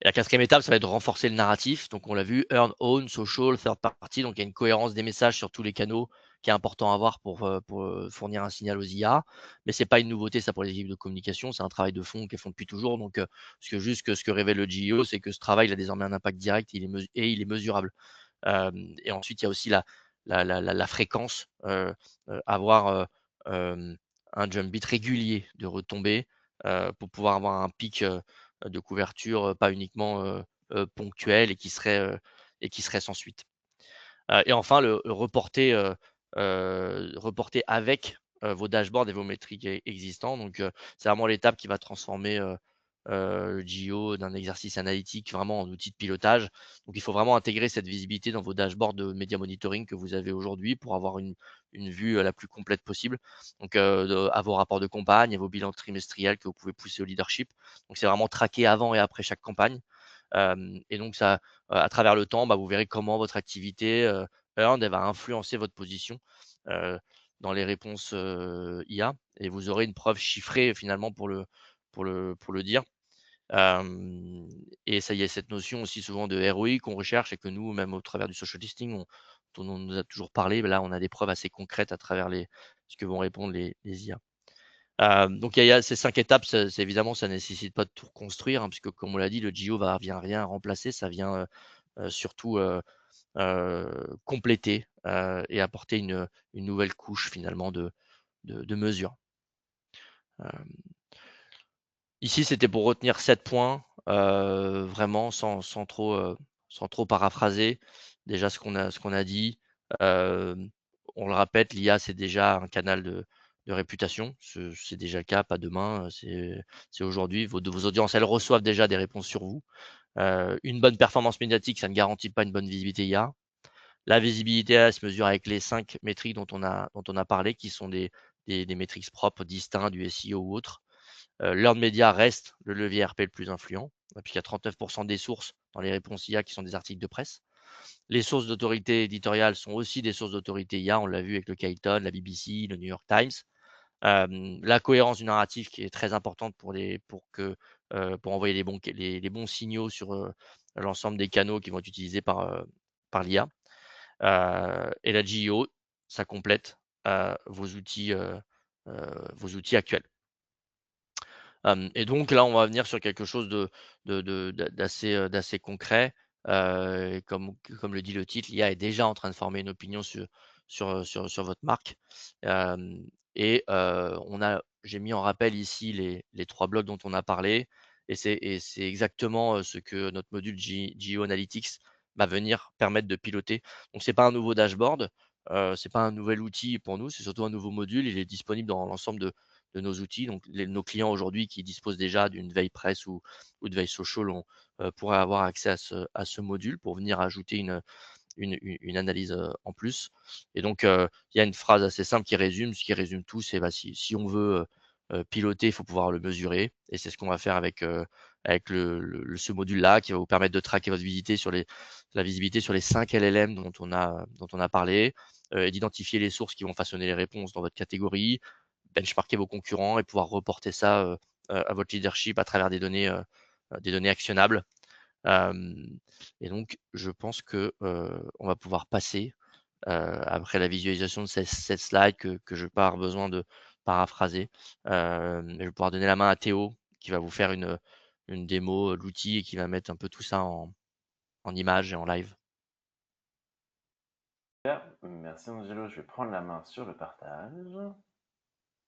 Et la quatrième étape, ça va être de renforcer le narratif. Donc, on l'a vu, earn, own, social, third party. Donc, il y a une cohérence des messages sur tous les canaux qui est important à avoir pour fournir un signal aux IA. Mais c'est pas une nouveauté, ça, pour les équipes de communication. C'est un travail de fond qu'elles font depuis toujours. Donc, ce que révèle le GEO, c'est que ce travail, il a désormais un impact direct et il est mesurable. Et ensuite, il y a aussi la fréquence, avoir un jump beat régulier de retombées pour pouvoir avoir un pic de couverture, pas uniquement ponctuel et qui serait sans suite. Et enfin, le reporter avec vos dashboards et vos métriques existants. Donc, c'est vraiment l'étape qui va transformer le GEO d'un exercice analytique vraiment en outil de pilotage. Donc, il faut vraiment intégrer cette visibilité dans vos dashboards de média monitoring que vous avez aujourd'hui pour avoir une vue la plus complète possible. Donc, à vos rapports de campagne, à vos bilans trimestriels que vous pouvez pousser au leadership. Donc, c'est vraiment traquer avant et après chaque campagne. Et donc, ça, à travers le temps, bah, vous verrez comment votre activité earned, elle va influencer votre position euh, dans les réponses IA, et vous aurez une preuve chiffrée finalement pour le dire. Et ça y est, cette notion aussi souvent de ROI qu'on recherche et que nous, même au travers du social listing, dont on nous a toujours parlé, là, on a des preuves assez concrètes à travers ce que vont répondre les IA. Donc il y a ces 5 étapes, c'est évidemment, ça nécessite pas de tout reconstruire, hein, puisque comme on l'a dit, le GEO vient rien remplacer, ça vient surtout compléter et apporter une nouvelle couche finalement de mesures. Ici, c'était pour retenir 7 points, vraiment sans trop paraphraser. Déjà ce qu'on a dit, on le répète, l'IA, c'est déjà un canal de réputation. C'est déjà le cas, pas demain, c'est aujourd'hui. Vos audiences, elles reçoivent déjà des réponses sur vous. Une bonne performance médiatique, ça ne garantit pas une bonne visibilité IA. La visibilité, elle se mesure avec les 5 métriques dont on a parlé, qui sont des métriques propres, distincts du SEO ou autres. L'earned media reste le levier RP le plus influent, puisqu'il y a 39% des sources dans les réponses IA qui sont des articles de presse. Les sources d'autorité éditoriale sont aussi des sources d'autorité IA, on l'a vu avec le Kaiton, la BBC, le New York Times. La cohérence du narratif qui est très importante pour envoyer les bons signaux sur l'ensemble des canaux qui vont être utilisés par l'IA. Et la GEO, ça complète vos outils actuels. Et donc là, on va venir sur quelque chose d'assez concret. Comme le dit le titre, l'IA est déjà en train de former une opinion sur votre marque. Et j'ai mis en rappel ici les 3 blocs dont on a parlé, et c'est exactement ce que notre module GEO Analytics va venir permettre de piloter. Donc c'est pas un nouveau dashboard, c'est pas un nouvel outil pour nous, c'est surtout un nouveau module. Il est disponible dans l'ensemble de nos outils. Donc, nos clients aujourd'hui qui disposent déjà d'une veille presse ou de veille social pourraient avoir accès à ce module pour venir ajouter une analyse en plus. Et donc, il y a une phrase assez simple ce qui résume tout, c'est si on veut piloter, il faut pouvoir le mesurer. Et c'est ce qu'on va faire avec ce module-là, qui va vous permettre de traquer la visibilité sur les 5 LLM dont on a parlé, et d'identifier les sources qui vont façonner les réponses dans votre catégorie, benchmarker vos concurrents et pouvoir reporter ça à votre leadership à travers des données actionnables. Et donc je pense que, on va pouvoir passer, après la visualisation de cette slide que je vais pas avoir besoin de paraphraser, je vais pouvoir donner la main à Théo qui va vous faire une démo, de l'outil et qui va mettre un peu tout ça en images et en live. Super, merci Angelo. Je vais prendre la main sur le partage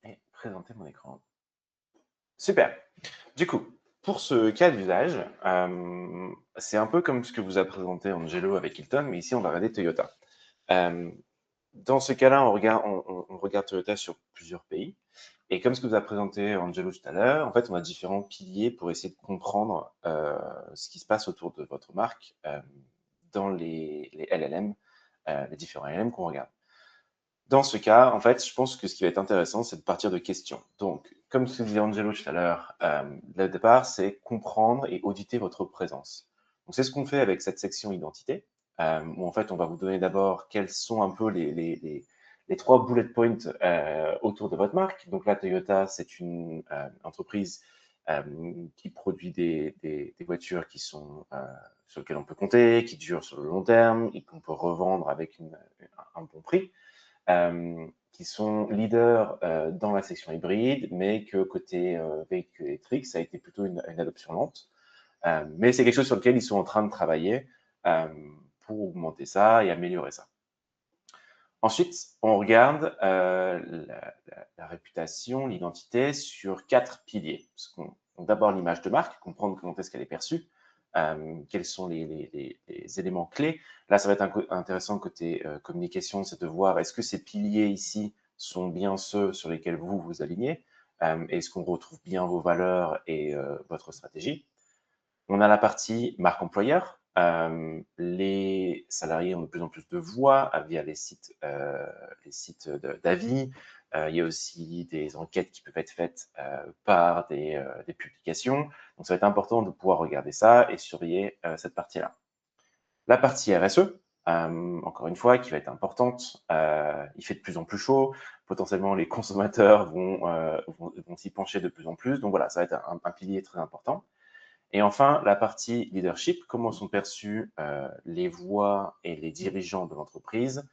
et présenter mon écran. Super. Du coup, pour ce cas d'usage, c'est un peu comme ce que vous a présenté Angelo avec Hilton, mais ici on va regarder Toyota. Dans ce cas-là, on regarde Toyota sur plusieurs pays. Et comme ce que vous a présenté Angelo tout à l'heure, en fait, on a différents piliers pour essayer de comprendre ce qui se passe autour de votre marque dans les LLM, les différents LLM qu'on regarde. Dans ce cas, en fait, je pense que ce qui va être intéressant, c'est de partir de questions. Donc, comme ce que disait Angelo tout à l'heure, le départ, c'est comprendre et auditer votre présence. Donc, c'est ce qu'on fait avec cette section identité, où en fait, on va vous donner d'abord quels sont un peu les 3 bullet points autour de votre marque. Donc là, Toyota, c'est une entreprise qui produit des voitures qui sont sur lesquelles on peut compter, qui durent sur le long terme et qu'on peut revendre avec un bon prix. Qui sont leaders dans la section hybride, mais que côté véhicule électrique, ça a été plutôt une adoption lente. Mais c'est quelque chose sur lequel ils sont en train de travailler pour augmenter ça et améliorer ça. Ensuite, on regarde la réputation, l'identité sur 4 piliers. Donc d'abord l'image de marque, comprendre comment est-ce qu'elle est perçue, quels sont les éléments clés. Là, ça va être intéressant côté communication, c'est de voir est-ce que ces piliers ici sont bien ceux sur lesquels vous vous alignez, est-ce qu'on retrouve bien vos valeurs et votre stratégie. On a la partie marque employeur. Les salariés ont de plus en plus de voix via les sites d'avis. Il y a aussi des enquêtes qui peuvent être faites par des publications. Donc, ça va être important de pouvoir regarder ça et surveiller cette partie-là. La partie RSE, encore une fois, qui va être importante. Il fait de plus en plus chaud. Potentiellement, les consommateurs vont s'y pencher de plus en plus. Donc voilà, ça va être un pilier très important. Et enfin, la partie leadership, comment sont perçues les voix et les dirigeants de l'entreprise.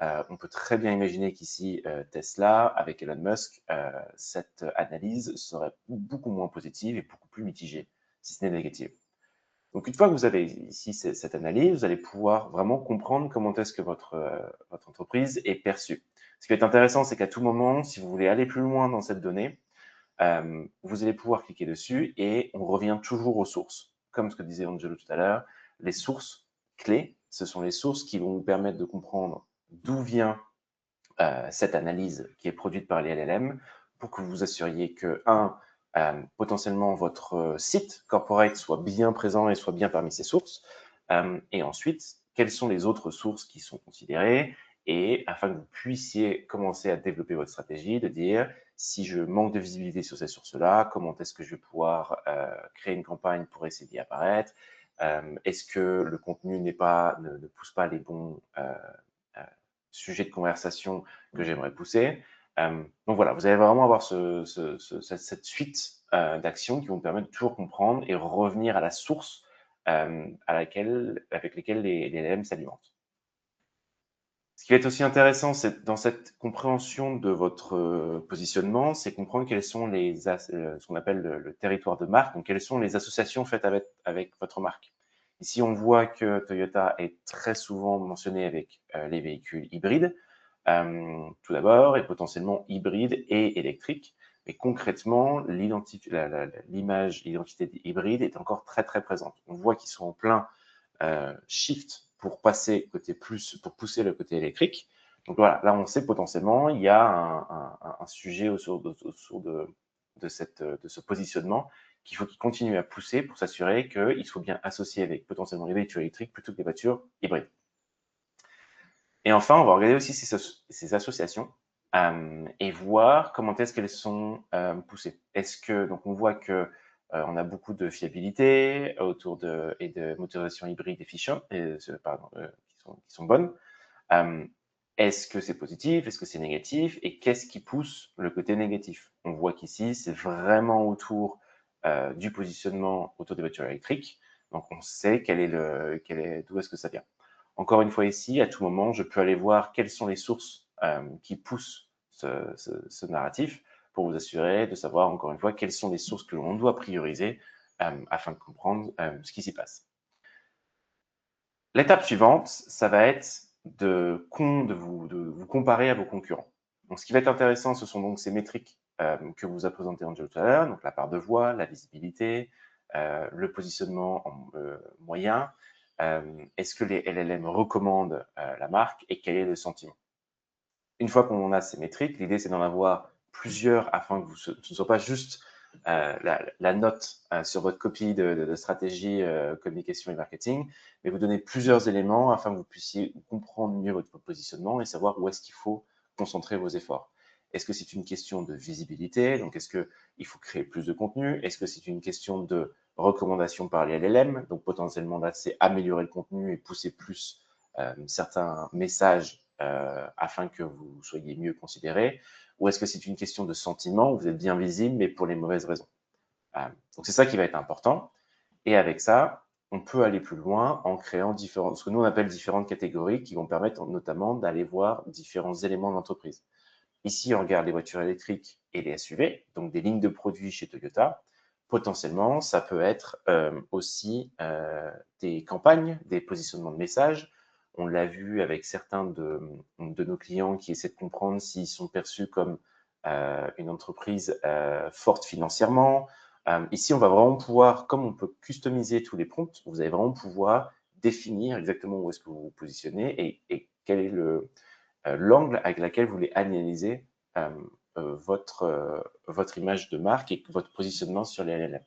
On peut très bien imaginer qu'ici, Tesla, avec Elon Musk, cette analyse serait beaucoup moins positive et beaucoup plus mitigée, si ce n'est négative. Donc, une fois que vous avez ici cette analyse, vous allez pouvoir vraiment comprendre comment est-ce que votre entreprise est perçue. Ce qui est intéressant, c'est qu'à tout moment, si vous voulez aller plus loin dans cette donnée, vous allez pouvoir cliquer dessus et on revient toujours aux sources. Comme ce que disait Angelo tout à l'heure, les sources clés, ce sont les sources qui vont vous permettre de comprendre d'où vient cette analyse qui est produite par les LLM pour que vous vous assuriez que, potentiellement votre site corporate soit bien présent et soit bien parmi ces sources. Et ensuite, quelles sont les autres sources qui sont considérées et afin que vous puissiez commencer à développer votre stratégie, de dire si je manque de visibilité sur ces sources-là, comment est-ce que je vais pouvoir créer une campagne pour essayer d'y apparaître. Est-ce que le contenu ne pousse pas les bons sujets de conversation que j'aimerais pousser. Donc voilà, vous allez vraiment avoir cette suite d'actions qui vont vous permettre de toujours comprendre et revenir à la source avec lesquelles les LLM s'alimentent. Ce qui va être aussi intéressant, c'est dans cette compréhension de votre positionnement, c'est comprendre quels sont ce qu'on appelle le territoire de marque, donc quelles sont les associations faites avec votre marque. Ici, on voit que Toyota est très souvent mentionné avec les véhicules hybrides, tout d'abord, et potentiellement hybrides et électriques. Mais concrètement, l'image, l'identité hybride est encore très, très présente. On voit qu'ils sont en plein shift pour passer pour pousser le côté électrique. Donc voilà, là, on sait potentiellement, il y a un sujet autour de ce positionnement qu'il faut qu'il continue à pousser pour s'assurer qu'il soit bien associé avec potentiellement les voitures électriques plutôt que les voitures hybrides. Et enfin, on va regarder aussi ces associations et voir comment est-ce qu'elles sont poussées. Donc on voit que on a beaucoup de fiabilité autour et de motorisation hybride efficient, qui sont bonnes. Est-ce que c'est positif? Est-ce que c'est négatif? Et qu'est-ce qui pousse le côté négatif? On voit qu'ici, c'est vraiment autour du positionnement autour des voitures électriques. Donc, on sait d'où est-ce que ça vient. Encore une fois ici, à tout moment, je peux aller voir quelles sont les sources qui poussent ce narratif pour vous assurer de savoir, encore une fois, quelles sont les sources que l'on doit prioriser afin de comprendre ce qui s'y passe. L'étape suivante, ça va être de vous comparer à vos concurrents. Donc, ce qui va être intéressant, ce sont donc ces métriques que vous a présenté Angelo tout à l'heure, donc la part de voix, la visibilité, le positionnement moyen. Est-ce que les LLM recommandent la marque et quel est le sentiment? Une fois qu'on a ces métriques, l'idée c'est d'en avoir plusieurs afin que ce ne soit pas juste la note sur votre copie de stratégie communication et marketing, mais vous donner plusieurs éléments afin que vous puissiez comprendre mieux votre positionnement et savoir où est-ce qu'il faut concentrer vos efforts. Est-ce que c'est une question de visibilité? Donc, est-ce qu'il faut créer plus de contenu? Est-ce que c'est une question de recommandation par les LLM? Donc, potentiellement, là, c'est améliorer le contenu et pousser plus certains messages afin que vous soyez mieux considéré? Ou est-ce que c'est une question de sentiment où vous êtes bien visible, mais pour les mauvaises raisons? Donc, c'est ça qui va être important. Et avec ça, on peut aller plus loin en créant ce que nous on appelle différentes catégories qui vont permettre notamment d'aller voir différents éléments de l'entreprise. Ici, on regarde les voitures électriques et les SUV, donc des lignes de produits chez Toyota. Potentiellement, ça peut être aussi des campagnes, des positionnements de messages. On l'a vu avec certains de nos clients qui essaient de comprendre s'ils sont perçus comme une entreprise forte financièrement. Ici, on va vraiment pouvoir, comme on peut customiser tous les prompts, vous allez vraiment pouvoir définir exactement où est-ce que vous vous positionnez et quel est l'angle avec lequel vous voulez analyser votre image de marque et votre positionnement sur les LLM.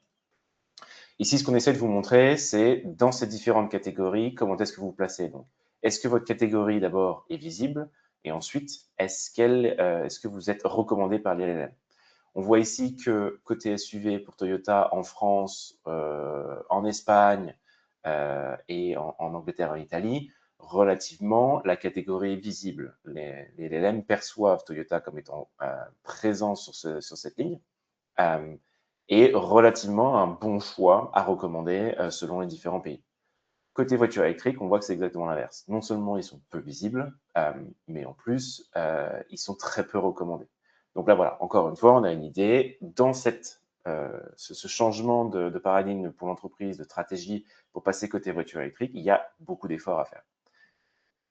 Ici, ce qu'on essaie de vous montrer, c'est dans ces différentes catégories, comment est-ce que vous vous placez. Donc, est-ce que votre catégorie, d'abord, est visible? Et ensuite, est-ce que vous êtes recommandé par les LLM? On voit ici que côté SUV pour Toyota en France, en Espagne et en Angleterre et en Italie, relativement, la catégorie est visible. Les LLM perçoivent Toyota comme étant présent sur cette ligne et relativement un bon choix à recommander selon les différents pays. Côté voiture électrique, on voit que c'est exactement l'inverse. Non seulement ils sont peu visibles, mais en plus, ils sont très peu recommandés. Donc là, voilà, encore une fois, on a une idée. Dans ce changement de paradigme pour l'entreprise, de stratégie, pour passer côté voiture électrique, il y a beaucoup d'efforts à faire.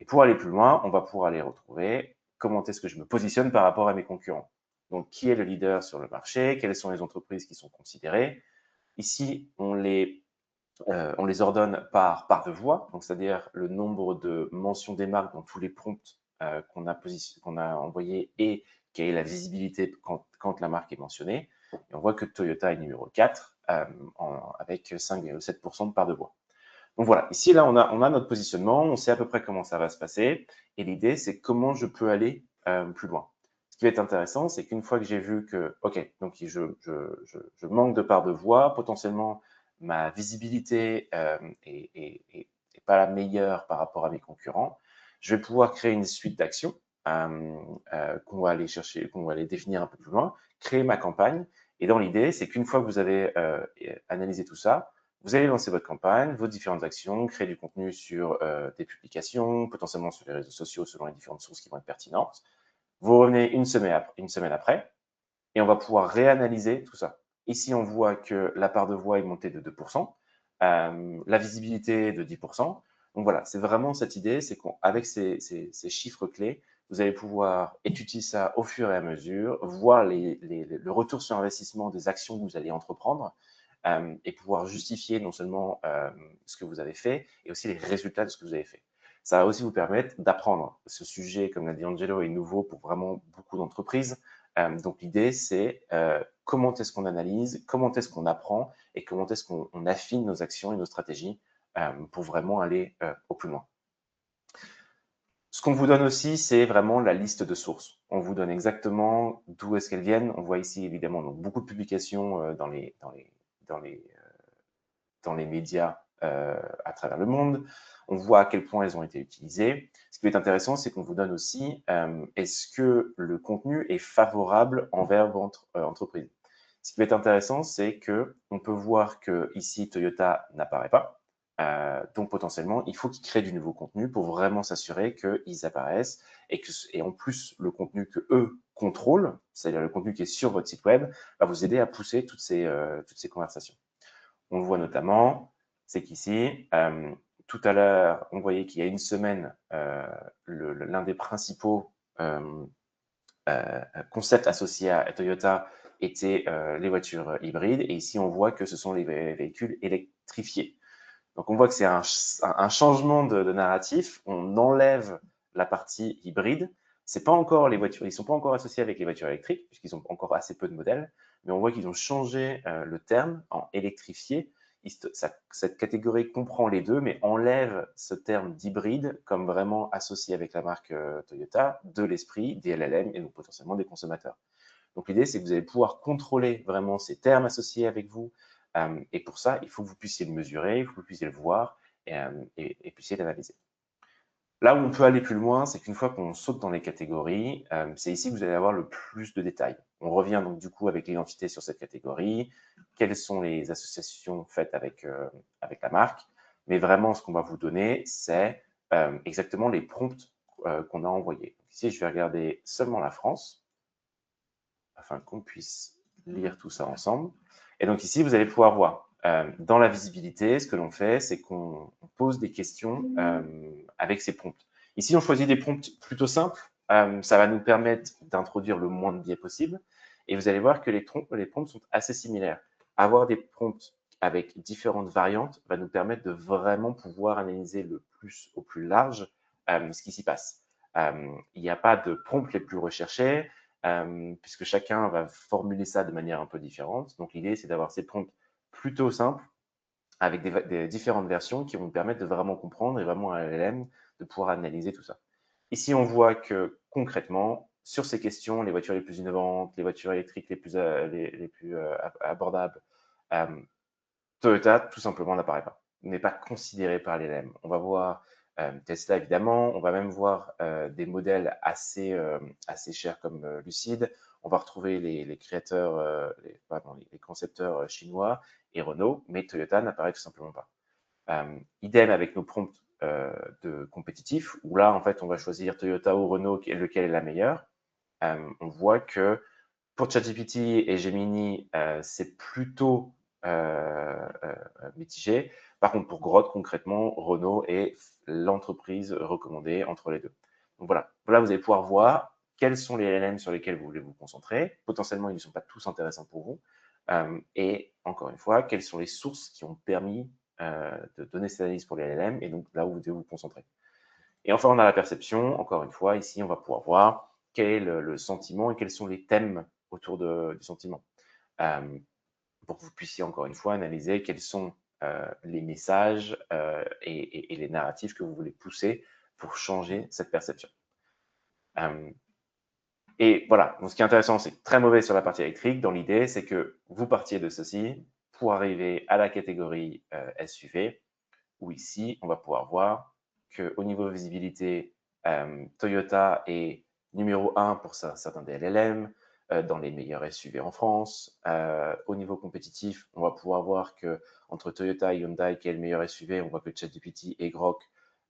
Et pour aller plus loin, on va pouvoir aller retrouver comment est-ce que je me positionne par rapport à mes concurrents. Donc, qui est le leader sur le marché? Quelles sont les entreprises qui sont considérées? Ici, on les ordonne par part de voix, donc c'est-à-dire le nombre de mentions des marques dans tous les prompts qu'on a envoyés et quelle est la visibilité quand la marque est mentionnée. Et on voit que Toyota est numéro 4 avec 5,7% de part de voix. Donc voilà, ici, là, on a notre positionnement, on sait à peu près comment ça va se passer. Et l'idée, c'est comment je peux aller plus loin. Ce qui va être intéressant, c'est qu'une fois que j'ai vu que, OK, donc je manque de part de voix, potentiellement, ma visibilité est pas la meilleure par rapport à mes concurrents, je vais pouvoir créer une suite d'actions qu'on va aller chercher, qu'on va aller définir un peu plus loin, créer ma campagne. Et dans l'idée, c'est qu'une fois que vous avez analysé tout ça, vous allez lancer votre campagne, vos différentes actions, créer du contenu sur des publications, potentiellement sur les réseaux sociaux selon les différentes sources qui vont être pertinentes. Vous revenez une semaine après et on va pouvoir réanalyser tout ça. Ici, on voit que la part de voix est montée de 2%, la visibilité de 10%. Donc voilà, c'est vraiment cette idée, c'est qu'avec ces chiffres clés, vous allez pouvoir étudier ça au fur et à mesure, voir le retour sur investissement des actions que vous allez entreprendre et pouvoir justifier non seulement ce que vous avez fait, et aussi les résultats de ce que vous avez fait. Ça va aussi vous permettre d'apprendre. Ce sujet, comme l'a dit Angelo, est nouveau pour vraiment beaucoup d'entreprises. Donc l'idée, c'est comment est-ce qu'on analyse, comment est-ce qu'on apprend et comment est-ce qu'on affine nos actions et nos stratégies pour vraiment aller au plus loin. Ce qu'on vous donne aussi, c'est vraiment la liste de sources. On vous donne exactement d'où est-ce qu'elles viennent. On voit ici évidemment donc, beaucoup de publications dans les médias à travers le monde. On voit à quel point elles ont été utilisées. Ce qui est intéressant, c'est qu'on vous donne aussi est-ce que le contenu est favorable envers votre entreprise. Ce qui va être intéressant, c'est qu'on peut voir que ici Toyota n'apparaît pas. Donc potentiellement, il faut qu'ils créent du nouveau contenu pour vraiment s'assurer qu'ils apparaissent et en plus, le contenu que eux contrôlent, c'est-à-dire le contenu qui est sur votre site web, va vous aider à pousser toutes ces conversations. On le voit notamment, c'est qu'ici, tout à l'heure, on voyait qu'il y a une semaine, l'un des principaux concepts associés à Toyota était les voitures hybrides. Et ici, on voit que ce sont les véhicules électrifiés. Donc, on voit que c'est un changement de narratif. On enlève la partie hybride. C'est pas encore les voitures, ils sont pas encore associés avec les voitures électriques puisqu'ils ont encore assez peu de modèles. Mais on voit qu'ils ont changé le terme en électrifié. Cette catégorie comprend les deux, mais enlève ce terme d'hybride comme vraiment associé avec la marque Toyota, de l'esprit des LLM et donc potentiellement des consommateurs. Donc l'idée, c'est que vous allez pouvoir contrôler vraiment ces termes associés avec vous. Et pour ça, il faut que vous puissiez le mesurer, il faut que vous puissiez le voir et puissiez l'analyser. Là où on peut aller plus loin, c'est qu'une fois qu'on saute dans les catégories, c'est ici que vous allez avoir le plus de détails. On revient donc du coup avec l'identité sur cette catégorie, quelles sont les associations faites avec la marque, mais vraiment ce qu'on va vous donner, c'est exactement les prompts qu'on a envoyés. Ici, je vais regarder seulement la France, afin qu'on puisse lire tout ça ensemble. Et donc ici, vous allez pouvoir voir dans la visibilité, ce que l'on fait, c'est qu'on pose des questions avec ces prompts. Ici, on choisit des prompts plutôt simples. Ça va nous permettre d'introduire le moins de biais possible. Et vous allez voir que les prompts sont assez similaires. Avoir des prompts avec différentes variantes va nous permettre de vraiment pouvoir analyser le plus au plus large ce qui s'y passe. Il n'y a pas de prompts les plus recherchés, puisque chacun va formuler ça de manière un peu différente. Donc l'idée, c'est d'avoir ces prompts plutôt simples, avec des différentes versions qui vont nous permettre de vraiment comprendre et vraiment à LLM de pouvoir analyser tout ça. Ici, on voit que concrètement, sur ces questions, les voitures les plus innovantes, les voitures électriques les plus abordables, Toyota, tout simplement, n'apparaît pas, n'est pas considéré par LLM. On va voir Tesla, évidemment. On va même voir des modèles assez chers comme Lucid. On va retrouver les créateurs, les concepteurs chinois et Renault, mais Toyota n'apparaît tout simplement pas. Idem avec nos prompts de compétitifs, où là, en fait, on va choisir Toyota ou Renault, lequel est la meilleure. On voit que pour ChatGPT et Gemini, c'est plutôt mitigé. Par contre, pour Grok, concrètement, Renault est l'entreprise recommandée entre les deux. Donc voilà, là, vous allez pouvoir voir quels sont les LLM sur lesquels vous voulez vous concentrer. Potentiellement, ils ne sont pas tous intéressants pour vous. Et encore une fois, quelles sont les sources qui ont permis de donner cette analyse pour les LLM et donc là où vous devez vous concentrer. Et enfin, on a la perception. Encore une fois, ici, on va pouvoir voir quel est le sentiment et quels sont les thèmes autour du sentiment. Pour que vous puissiez, encore une fois, analyser quels sont les messages et les narratifs que vous voulez pousser pour changer cette perception. Et voilà, donc ce qui est intéressant, c'est très mauvais sur la partie électrique. Dans l'idée, c'est que vous partiez de ceci pour arriver à la catégorie SUV, où ici, on va pouvoir voir qu'au niveau visibilité, Toyota est numéro 1 pour certains des LLM, dans les meilleurs SUV en France. Au niveau compétitif, on va pouvoir voir que entre Toyota et Hyundai, qui est le meilleur SUV, on voit que ChatGPT et Grok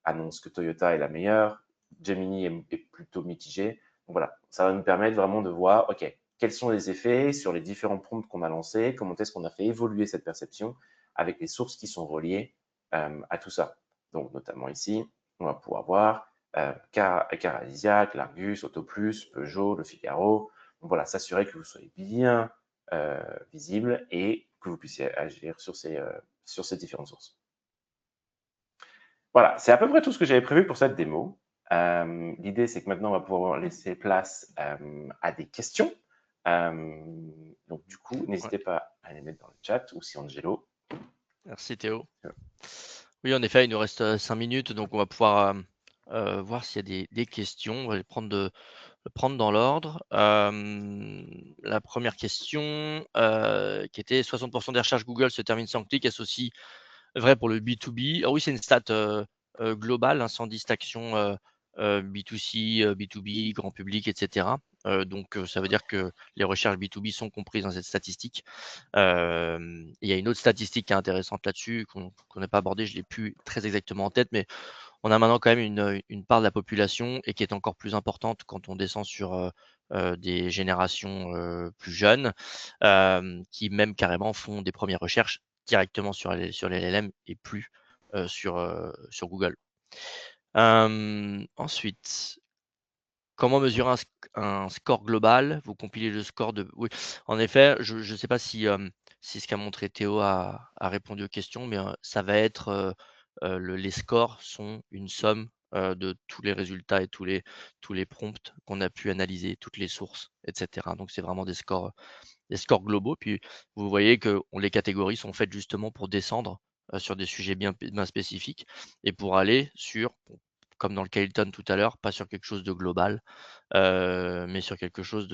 annoncent que Toyota est la meilleure. Gemini est plutôt mitigé. Donc voilà, ça va nous permettre vraiment de voir, OK, quels sont les effets sur les différents prompts qu'on a lancés, comment est-ce qu'on a fait évoluer cette perception avec les sources qui sont reliées à tout ça. Donc, notamment ici, on va pouvoir voir Caralisiac, L'Argus, Autoplus, Peugeot, Le Figaro. Donc voilà, s'assurer que vous soyez bien visible et que vous puissiez agir sur ces différentes sources. Voilà, c'est à peu près tout ce que j'avais prévu pour cette démo. L'idée, c'est que maintenant, on va pouvoir laisser place à des questions. Donc, du coup, n'hésitez pas à les mettre dans le chat ou si Angelo. Merci Théo. Oui, en effet, il nous reste 5 minutes, donc on va pouvoir voir s'il y a des questions. On va les prendre dans l'ordre. La première question qui était 60% des recherches Google se terminent sans clic, est-ce aussi vrai pour le B2B? Ah oui, c'est une stat globale, hein, sans distinction B2C, B2B, grand public, etc. Donc ça veut dire que les recherches B2B sont comprises dans cette statistique. Il y a une autre statistique qui est intéressante là-dessus, qu'on n'a pas abordée, je l'ai plus très exactement en tête, mais on a maintenant quand même une part de la population et qui est encore plus importante quand on descend sur des générations plus jeunes, qui même carrément font des premières recherches directement sur les LLM et plus sur Google. Ensuite, comment mesurer un score global? Vous compilez le score de... Oui, en effet, je ne sais pas si, si ce qu'a montré Théo a répondu aux questions, mais ça va être, les scores sont une somme de tous les résultats et tous les prompts qu'on a pu analyser, toutes les sources, etc. Donc c'est vraiment des scores globaux. Puis vous voyez que les catégories sont faites justement pour descendre sur des sujets bien spécifiques et pour aller sur, comme dans le cas Hilton tout à l'heure, pas sur quelque chose de global, mais sur quelque chose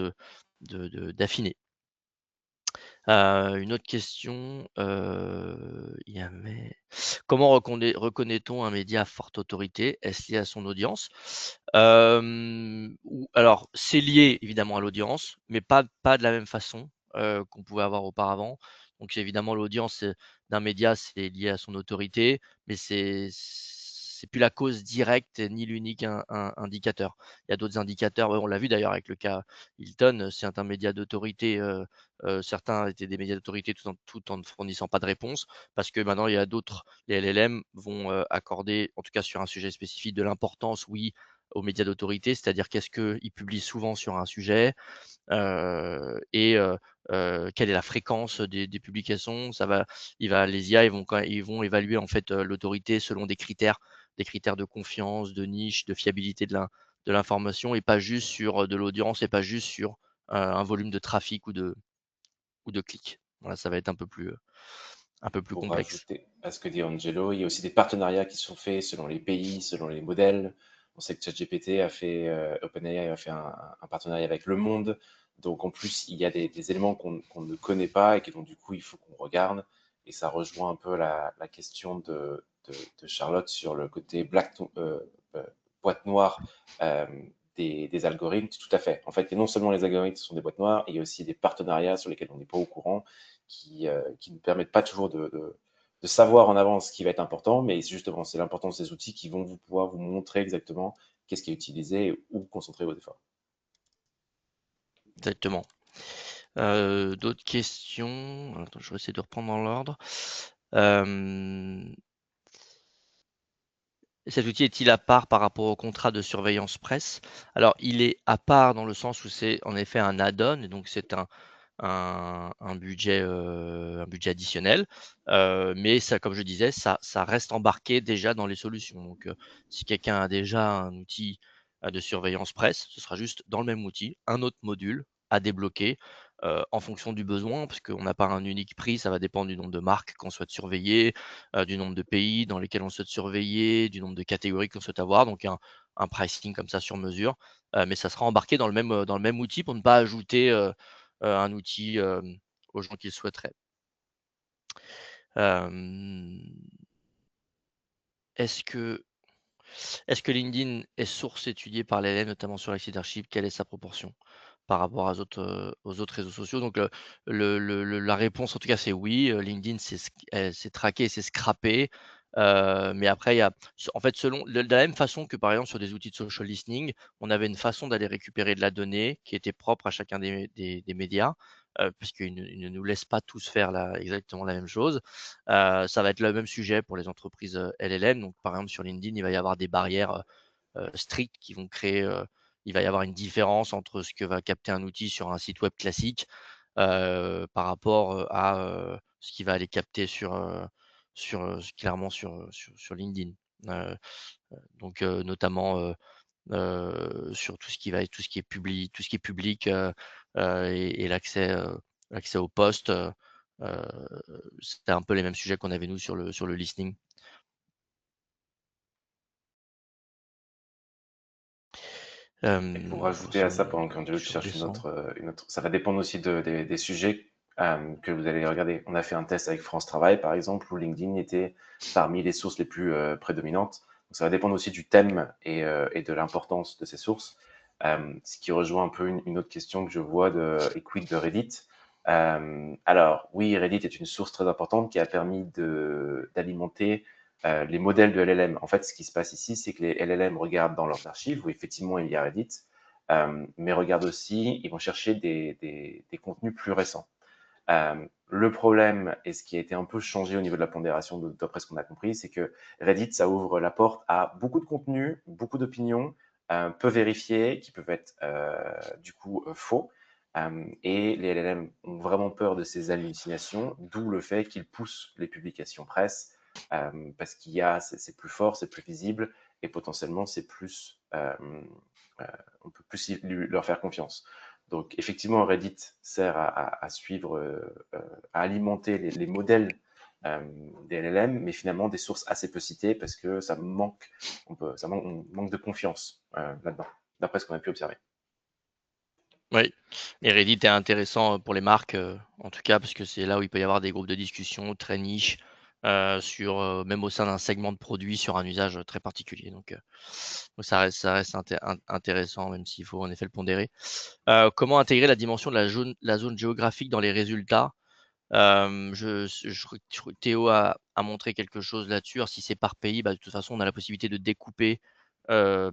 d'affiné. Une autre question, il y avait comment reconnaît-on un média à forte autorité? Est-ce lié à son audience? Alors c'est lié évidemment à l'audience, mais pas de la même façon, qu'on pouvait avoir auparavant. Donc évidemment l'audience, d'un média, c'est lié à son autorité, mais c'est plus la cause directe ni l'unique indicateur. Il y a d'autres indicateurs, on l'a vu d'ailleurs avec le cas Hilton, c'est un média d'autorité, certains étaient des médias d'autorité tout en ne fournissant pas de réponse, parce que maintenant il y a d'autres, les LLM vont accorder, en tout cas sur un sujet spécifique, de l'importance, oui, aux médias d'autorité, c'est-à-dire qu'est-ce qu'ils publient souvent sur un sujet, et quelle est la fréquence des publications. Les IA, ils vont évaluer en fait l'autorité selon des critères de confiance, de niche, de fiabilité de l'information, et pas juste sur de l'audience, et pas juste sur un volume de trafic ou de clics. Voilà, ça va être un peu plus Pour complexe. rajouter à ce que dit Angelo, il y a aussi des partenariats qui sont faits selon les pays, selon les modèles. On sait que ChatGPT a fait, OpenAI a fait un partenariat avec Le Monde. Donc en plus, il y a des éléments qu'on ne connaît pas et que donc du coup, il faut qu'on regarde. Et ça rejoint un peu la question de Charlotte sur le côté euh, boîte noire euh, des algorithmes. Tout à fait. En fait, et non seulement les algorithmes sont des boîtes noires, il y a aussi des partenariats sur lesquels on n'est pas au courant qui ne permettent pas toujours de savoir en avance ce qui va être important, mais justement, c'est l'importance des outils qui vont pouvoir vous montrer exactement qu'est-ce qui est utilisé et où concentrer vos efforts. Exactement. D'autres questions? Attends, je vais essayer de reprendre dans l'ordre. Cet outil est-il à part par rapport au contrat de surveillance presse? Alors, il est à part dans le sens où c'est en effet un add-on, et donc c'est un budget additionnel, mais ça, comme je disais, ça reste embarqué déjà dans les solutions. Donc, si quelqu'un a déjà un outil de surveillance presse, ce sera juste dans le même outil, un autre module à débloquer en fonction du besoin, parce qu'on n'a pas un unique prix, ça va dépendre du nombre de marques qu'on souhaite surveiller, du nombre de pays dans lesquels on souhaite surveiller, du nombre de catégories qu'on souhaite avoir. Donc, un pricing comme ça sur mesure, mais ça sera embarqué dans le même outil pour ne pas ajouter un outil aux gens qui le souhaiteraient. Est-ce que, LinkedIn est source étudiée par l'LM, notamment sur l'acid leadership? Quelle est sa proportion par rapport aux autres réseaux sociaux? Donc, la réponse, en tout cas, c'est oui. LinkedIn, c'est traqué, c'est scrappé. Mais après, il y a, en fait, de la même façon que par exemple sur des outils de social listening, on avait une façon d'aller récupérer de la donnée qui était propre à chacun des médias, puisqu'ils ne nous laissent pas tous faire exactement la même chose. Ça va être le même sujet pour les entreprises LLM. Donc, par exemple, sur LinkedIn, il va y avoir des barrières strictes qui vont créer, il va y avoir une différence entre ce que va capter un outil sur un site web classique par rapport à ce qui va aller capter clairement sur LinkedIn. Donc, notamment sur tout ce qui va être tout ce qui est public et l'accès au poste. C'était un peu les mêmes sujets qu'on avait nous sur le listening. Et pour rajouter à Grosso ça, pendant modo, qu'Angelo je cherche redescends. une autre, ça va dépendre aussi des sujets que vous allez regarder. On a fait un test avec France Travail, par exemple, où LinkedIn était parmi les sources les plus prédominantes. Donc, ça va dépendre aussi du thème et de l'importance de ces sources. ce qui rejoint un peu une autre question que je vois et quid de Reddit. Alors, oui, Reddit est une source très importante qui a permis d'alimenter les modèles de LLM. En fait, ce qui se passe ici, c'est que les LLM regardent dans leurs archives, où effectivement il y a Reddit, mais regardent aussi, ils vont chercher des contenus plus récents. Le problème, et ce qui a été un peu changé au niveau de la pondération, d'après ce qu'on a compris, c'est que Reddit, ça ouvre la porte à beaucoup de contenus, beaucoup d'opinions, peu vérifiés, qui peuvent être du coup faux. Et les LLM ont vraiment peur de ces hallucinations, d'où le fait qu'ils poussent les publications presse, parce qu'il y a, c'est plus fort, c'est plus visible, et potentiellement c'est plus, on peut plus leur faire confiance. Donc effectivement, Reddit sert à suivre, à alimenter les modèles des LLM, mais finalement des sources assez peu citées parce que ça manque, on manque de confiance là-dedans, d'après ce qu'on a pu observer. Oui, et Reddit est intéressant pour les marques, en tout cas, parce que c'est là où il peut y avoir des groupes de discussion très niches, sur, même au sein d'un segment de produit, sur un usage très particulier. Donc ça reste intéressant, même s'il faut en effet le pondérer. Comment intégrer la dimension de la zone géographique dans les résultats? Je crois que Théo a montré quelque chose là-dessus. Alors si c'est par pays, bah, de toute façon, on a la possibilité de découper euh,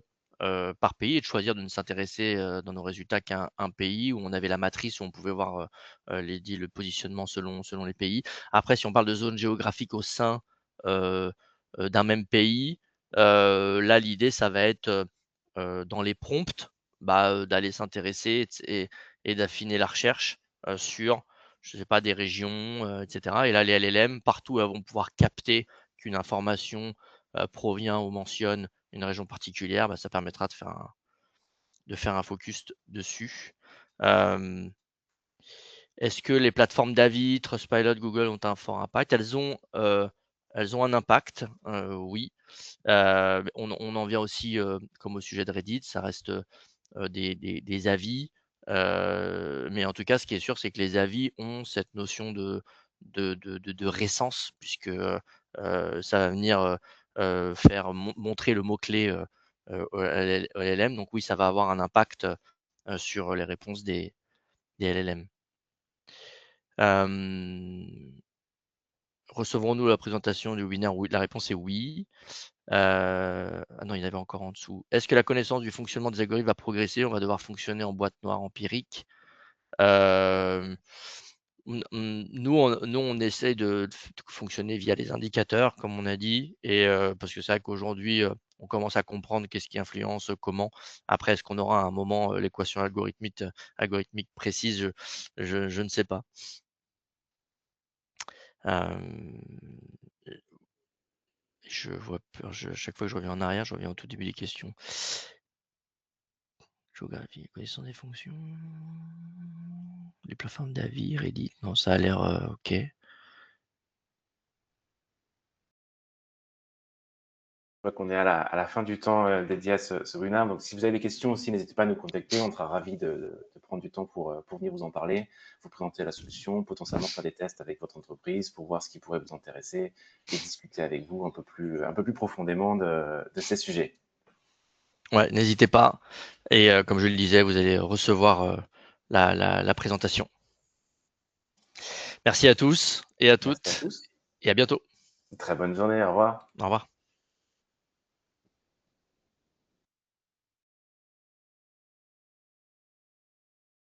par pays et de choisir de ne s'intéresser dans nos résultats qu'à un pays où on avait la matrice où on pouvait voir le positionnement selon les pays. Après, si on parle de zone géographique au sein euh, d'un même pays, là, l'idée, ça va être dans les prompts, bah, d'aller s'intéresser et d'affiner la recherche sur je sais pas, des régions, etc. Et là, les LLM, partout, elles vont pouvoir capter qu'une information provient ou mentionne une région particulière, bah, ça permettra de faire un focus dessus. Est-ce que les plateformes d'avis, Trustpilot, Google ont un fort impact? Elles ont un impact, oui. On en vient aussi, comme au sujet de Reddit, ça reste des avis. Mais en tout cas, ce qui est sûr, c'est que les avis ont cette notion de récence, puisque ça va venir faire montrer le mot-clé au LLM. Donc oui, ça va avoir un impact sur les réponses des LLM. Recevrons-nous la présentation du webinaire? Oui, la réponse est oui. Ah non, il y en avait encore en dessous. Est-ce que la connaissance du fonctionnement des algorithmes va progresser? On va devoir fonctionner en boîte noire empirique. Nous, on essaye de fonctionner via les indicateurs, comme on a dit, et parce que c'est vrai qu'aujourd'hui, on commence à comprendre qu'est-ce qui influence comment. Après, est-ce qu'on aura à un moment l'équation algorithmique précise? Je ne sais pas. Chaque fois que je reviens en arrière, je reviens au tout début des questions. Géographie, connaissance des fonctions. Les plateformes d'avis, Reddit. Non, ça a l'air OK. Je vois qu'on est à la fin du temps dédié à ce webinaire. Donc, si vous avez des questions aussi, n'hésitez pas à nous contacter. On sera ravis de prendre du temps pour venir vous en parler, vous présenter la solution, potentiellement faire des tests avec votre entreprise pour voir ce qui pourrait vous intéresser et discuter avec vous un peu plus profondément de ces sujets. Ouais, n'hésitez pas. Et comme je le disais, vous allez recevoir la présentation. Merci à tous et à Merci à toutes tous. et à bientôt. Très bonne journée. Au revoir. Au revoir.